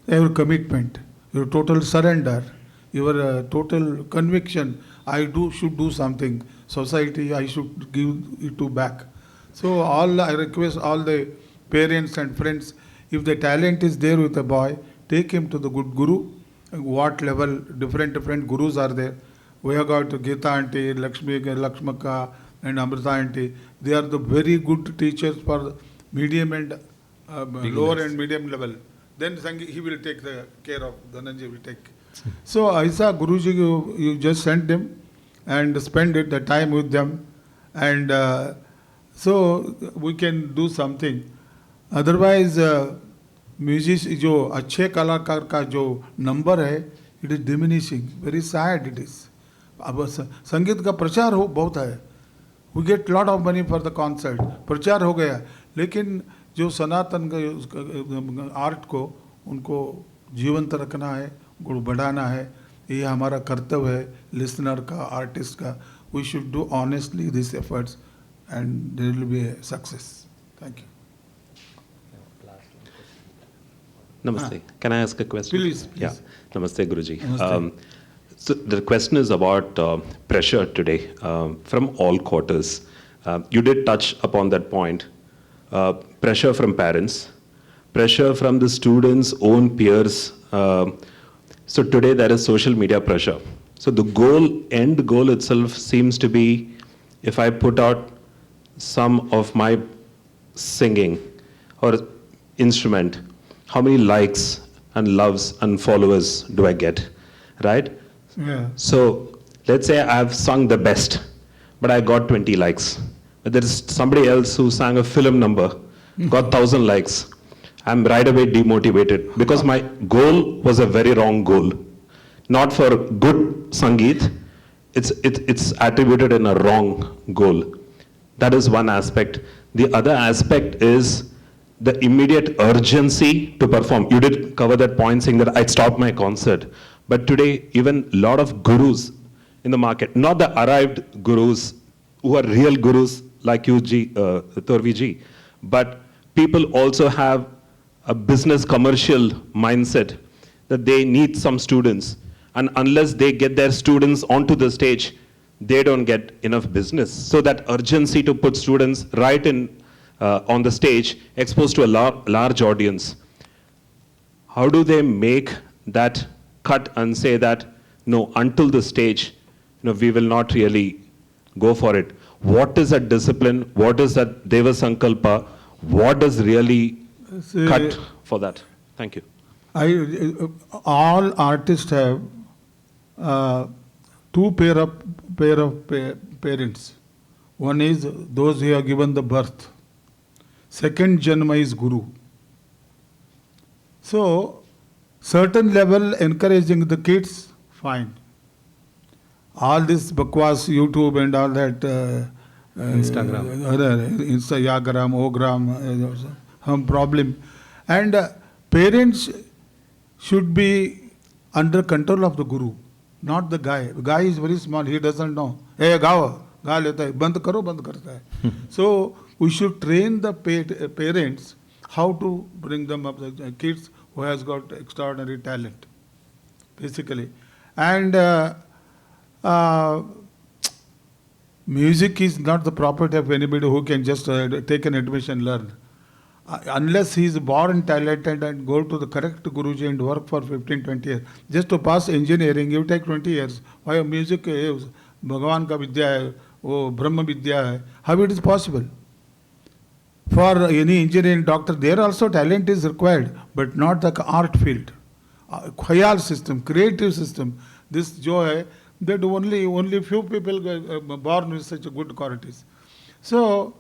Your commitment, your total surrender, your total conviction. Should do something. Society, I should give it to back. So I request all the parents and friends, if the talent is there with a boy, take him to the good guru. What level, different gurus are there. We have got Gita auntie, Lakshmaka and Amrita auntie. They are the very good teachers for medium and lower and medium level. Then he will take the care of, Dhananjay will take. So I saw Guruji, you just send them and spend the time with them. And so we can do something. Otherwise, music जो अच्छे कलाकार का जो number है, it is diminishing. Very sad it is. अब संगीत का प्रचार हो बहुत है. We get lot of money for the concert. प्रचार हो गया. लेकिन जो सनातन का आर्ट को उनको जीवंत रखना है, गुण बढ़ाना है, ये हमारा कर्तव्य है, लिसनर का, आर्टिस्ट का. We should do honestly these efforts and there will be a success. Thank you.
Namaste. Can I ask a question?
Please.
Yeah. Namaste, Guruji.
Namaste.
So the question is about pressure today from all quarters. You did touch upon that point. Pressure from parents, pressure from the students' own peers. So today there is social media pressure. So the end goal itself seems to be, if I put out some of my singing or instrument, how many likes and loves and followers do I get, right?
Yeah.
So let's say I've sung the best, but I got 20 likes. But there is somebody else who sang a film number, got 1,000 likes. I'm right away demotivated because my goal was a very wrong goal. Not for good Sangeet, it's attributed in a wrong goal. That is one aspect. The other aspect is the immediate urgency to perform. You did cover that point saying that I'd stop my concert. But today, even a lot of gurus in the market, not the arrived gurus who are real gurus like you, Torvi ji, but people also have a business commercial mindset that they need some students. And unless they get their students onto the stage, they don't get enough business. So that urgency to put students right in on the stage, exposed to a large audience, how do they make that cut and say that, no, until the stage, we will not really go for it? What is that discipline? What is that Deva Sankalpa? What does really cut for that? Thank you.
All artists have 2 pair of parents. One is those who have given the birth. Second Janma is Guru. So, certain level encouraging the kids, fine. All this bakwas, YouTube and all that, Instagram, Ogram, some problem. And parents should be under control of the Guru, not the guy. The guy is very small, he doesn't know. Hey, Gao, गा लेता है, बंद करो बंद करता है. So we should train the parents how to bring them up, the kids who has got extraordinary talent, basically. And music is not the property of anybody who can just take an admission, learn. Unless he is born talented and go to the correct Guruji and work for 15, 20 years. Just to pass engineering, you take 20 years. Why music is Bhagavan ka vidya hai, wo Brahma vidya hai. How it is possible? For any engineering doctor, there also talent is required, but not the art field. Khayal system, creative system, this joy, that only few people born with such good qualities. So,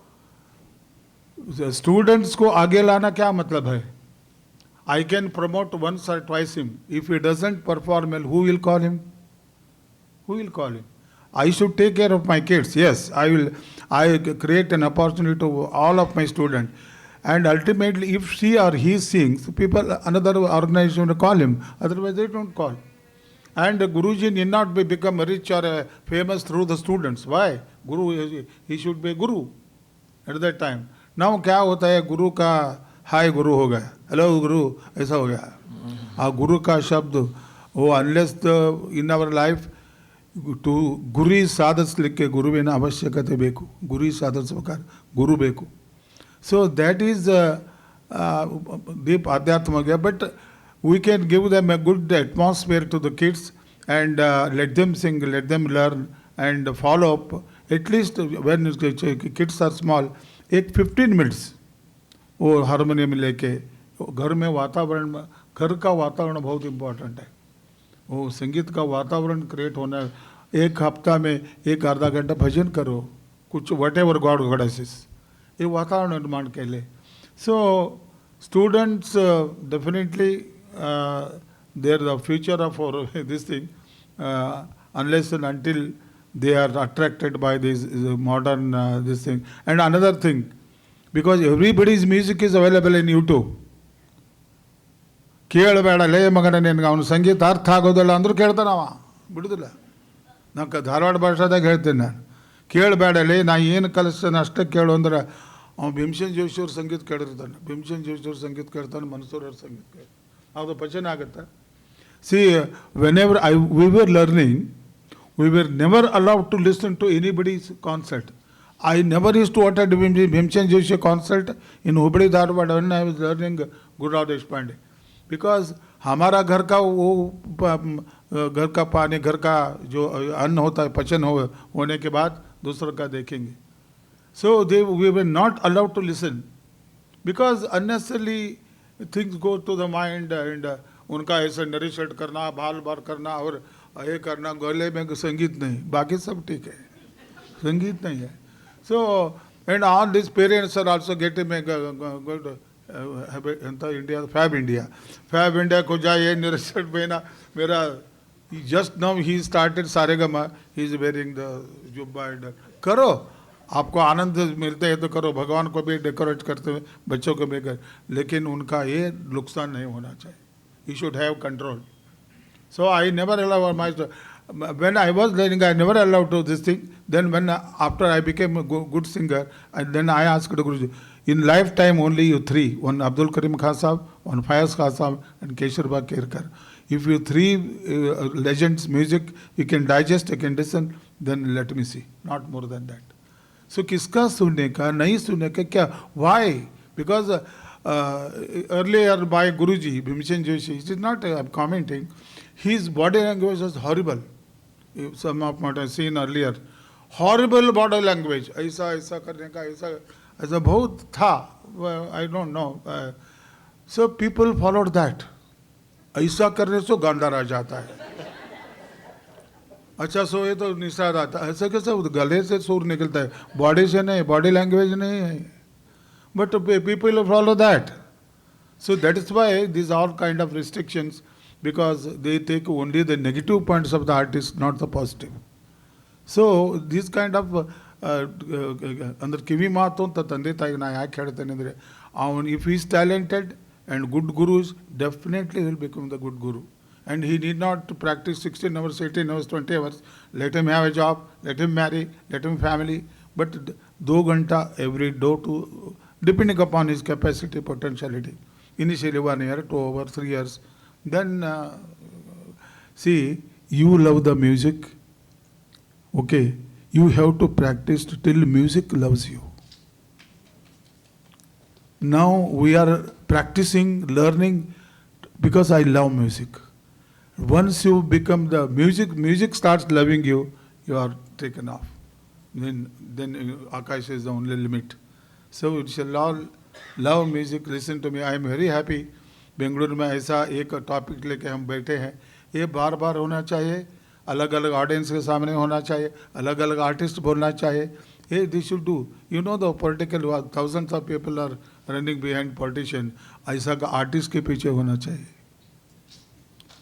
students को आगे लाना क्या मतलब है? I can promote once or twice him. If he doesn't perform well, who will call him? Who will call him? I should take care of my kids. Yes, I will. I create an opportunity to all of my students. And ultimately, if she or he sings, people, another organization will call him. Otherwise, they don't call. And Guruji need not become rich or famous through the students. Why? Guru, he should be Guru at that time. Now क्या होता है, गुरु का हाय गुरु हो गया, hello गुरु ऐसा हो गया. गुरु का शब्द वो unless in our life to गुरु साधस लिख के गुरुविನ ಅವಶ್ಯಕತೆ ಬೇಕು, ಗುರು ಸಾಧಿಸಬೇಕಾದ್ರೆ ಗುರು ಬೇಕು. So that is deep adhyatma, but we can give them a good atmosphere to the kids and let them sing, let them learn and follow up. At least when kids are small, एक 15 minutes वो harmonium लेके घर में वातावरण, घर का वातावरण बहुत इम्पोर्टेंट है. वो संगीत का वातावरण क्रिएट होना है. एक हफ्ता में एक आधा घंटा भजन करो, कुछ वट एवर गॉड गॉडेसेस, ये वातावरण निर्माण के लिए. So students definitely they are the future of this thing, unless and until they are attracted by this modern this thing. And another thing, because everybody's music is available in YouTube. ಕೇಳಬೇಡ ಲೇ ಮಗನ ನಿನ್ಗೆ ಅವನು ಸಂಗೀತ ಅರ್ಥ ಆಗೋದಿಲ್ಲ ಅಂದರೂ ಕೇಳ್ತಾನವ, ಬಿಡುದಿಲ್ಲ. ನಾನು ಧಾರವಾಡ ಭಾಷಾದಾಗ ಹೇಳ್ತೀನಿ, ನಾನು ಕೇಳಬೇಡ ಲೇ, ನಾ ಏನು ಕಲಿಸ್ತೇನೆ ಅಷ್ಟೇ ಕೇಳು ಅಂದ್ರೆ ಅವನು ಭೀಮಸೇನ್ ಜೋಶಿಯವ್ರ ಸಂಗೀತ ಕೇಳಿರ್ತಾನೆ, ಭೀಮಸೇನ್ ಜೋಶಿಯವ್ರ ಸಂಗೀತ ಕೇಳ್ತಾನೆ, ಮನ್ಸೂರವ್ರ ಸಂಗೀತ ಕೇಳ್ತಾನೆ. ಅದು ಭಜನೆ ಆಗುತ್ತೆ. C whenever we were learning, we were never allowed to listen to anybody's concert. I never used to attend Bhimsen Joshi concert in Hubli Dharwad when I was learning Guru Deshpande. Because हमारा घर का वो घर का पानी, घर का जो अन्न होता है, पचन होने के बाद दूसरों का देखेंगे. So we were not allowed to listen because unnecessarily things go to the mind and उनका ऐसा नरेशन करना, बाल बार करना और ये करना, गले में संगीत नहीं, बाकी सब ठीक है, संगीत नहीं है. So and all these parents are also getting good India, Fab India को जाइए निरक्षण पहना मेरा. Just now he started Saregama, he is wearing the Jubba and करो, आपको आनंद मिलते है तो करो, भगवान को भी डेकोरेट करते हुए बच्चों को भी कर, लेकिन उनका ये नुकसान नहीं होना चाहिए. He should have control. So I never allow my, when I was learning, I never allowed to this thing. Then when after I became a good singer, and then I asked Guruji, in lifetime only you three, one Abdul Karim Khan Sahab, one Fayaz Khan Sahab, and Keshwar Kerkar. If you three legends music you can digest, you can listen, then let me see, not more than that. So किसका सुनने का, नहीं सुनने का क्या? Why? Because earlier by Guruji, Bhimsen Joshi, it is not commenting, his body language was horrible. Some of what I have seen earlier, horrible body language. ऐसा ऐसा करने का, ऐसा बहुत था. I don't know. So people followed that. ऐसा करने से गांडा रह जाता है. अच्छा सो ये तो निशान आता है. ऐसा कैसे गले से सुर निकलता है, बॉडी से नहीं, बॉडी लैंग्वेज नहीं है. But people follow that. So that is why these are all kind of restrictions, because they take only the negative points of the artist, not the positive. So this kind of under kivi maatu anta tande tayi na yaake ಹೇಳ್ತೇನೆ ಅಂದ್ರೆ, if he is talented and good gurus, definitely he will become the good guru. And he need not to practice 16 hours, 18 hours, 20 hours. Let him have a job, let him marry, let him family. But 2 ghanta every day to, depending upon his capacity, potentiality. Initially 1 year, 2 hours, 3 years. Then, see, you love the music, okay? You have to practice till music loves you. Now we are practicing, learning, because I love music. Once you become the music starts loving you, you are taken off. Then Akash is the only limit. So it shall all love music. Listen to me. I am very happy. Bengaluru में ऐसा एक topic लेके हम बैठे हैं. ये बार बार होना चाहिए. अलग अलग ऑडियंस के सामने होना चाहिए. अलग अलग आर्टिस्ट बोलना चाहिए. Hey, they should do. You know the political, thousands of people are running behind politician. ऐसा का आर्टिस्ट के पीछे होना चाहिए.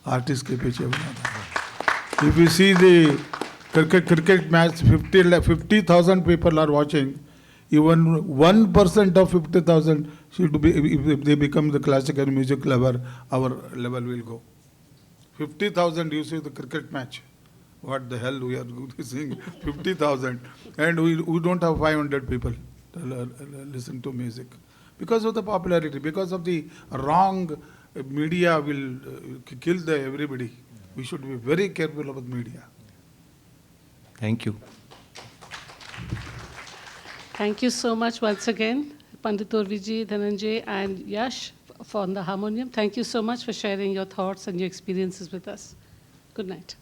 आर्टिस्ट के पीछे होना चाहिए. If you see the cricket match, 50,000 people are watching. Even 1% of 50,000 should be, if they become the classical music lover, our level will go. 50,000, you see the cricket match. What the hell we are seeing? 50,000. And we don't have 500 people to listen to music. Because of the popularity, because of the wrong media will kill everybody. We should be very careful about media.
Thank you.
Thank you so much once again, Pandit Torvi, Dhananjay, and Yash on the harmonium. Thank you so much for sharing your thoughts and your experiences with us. Good night.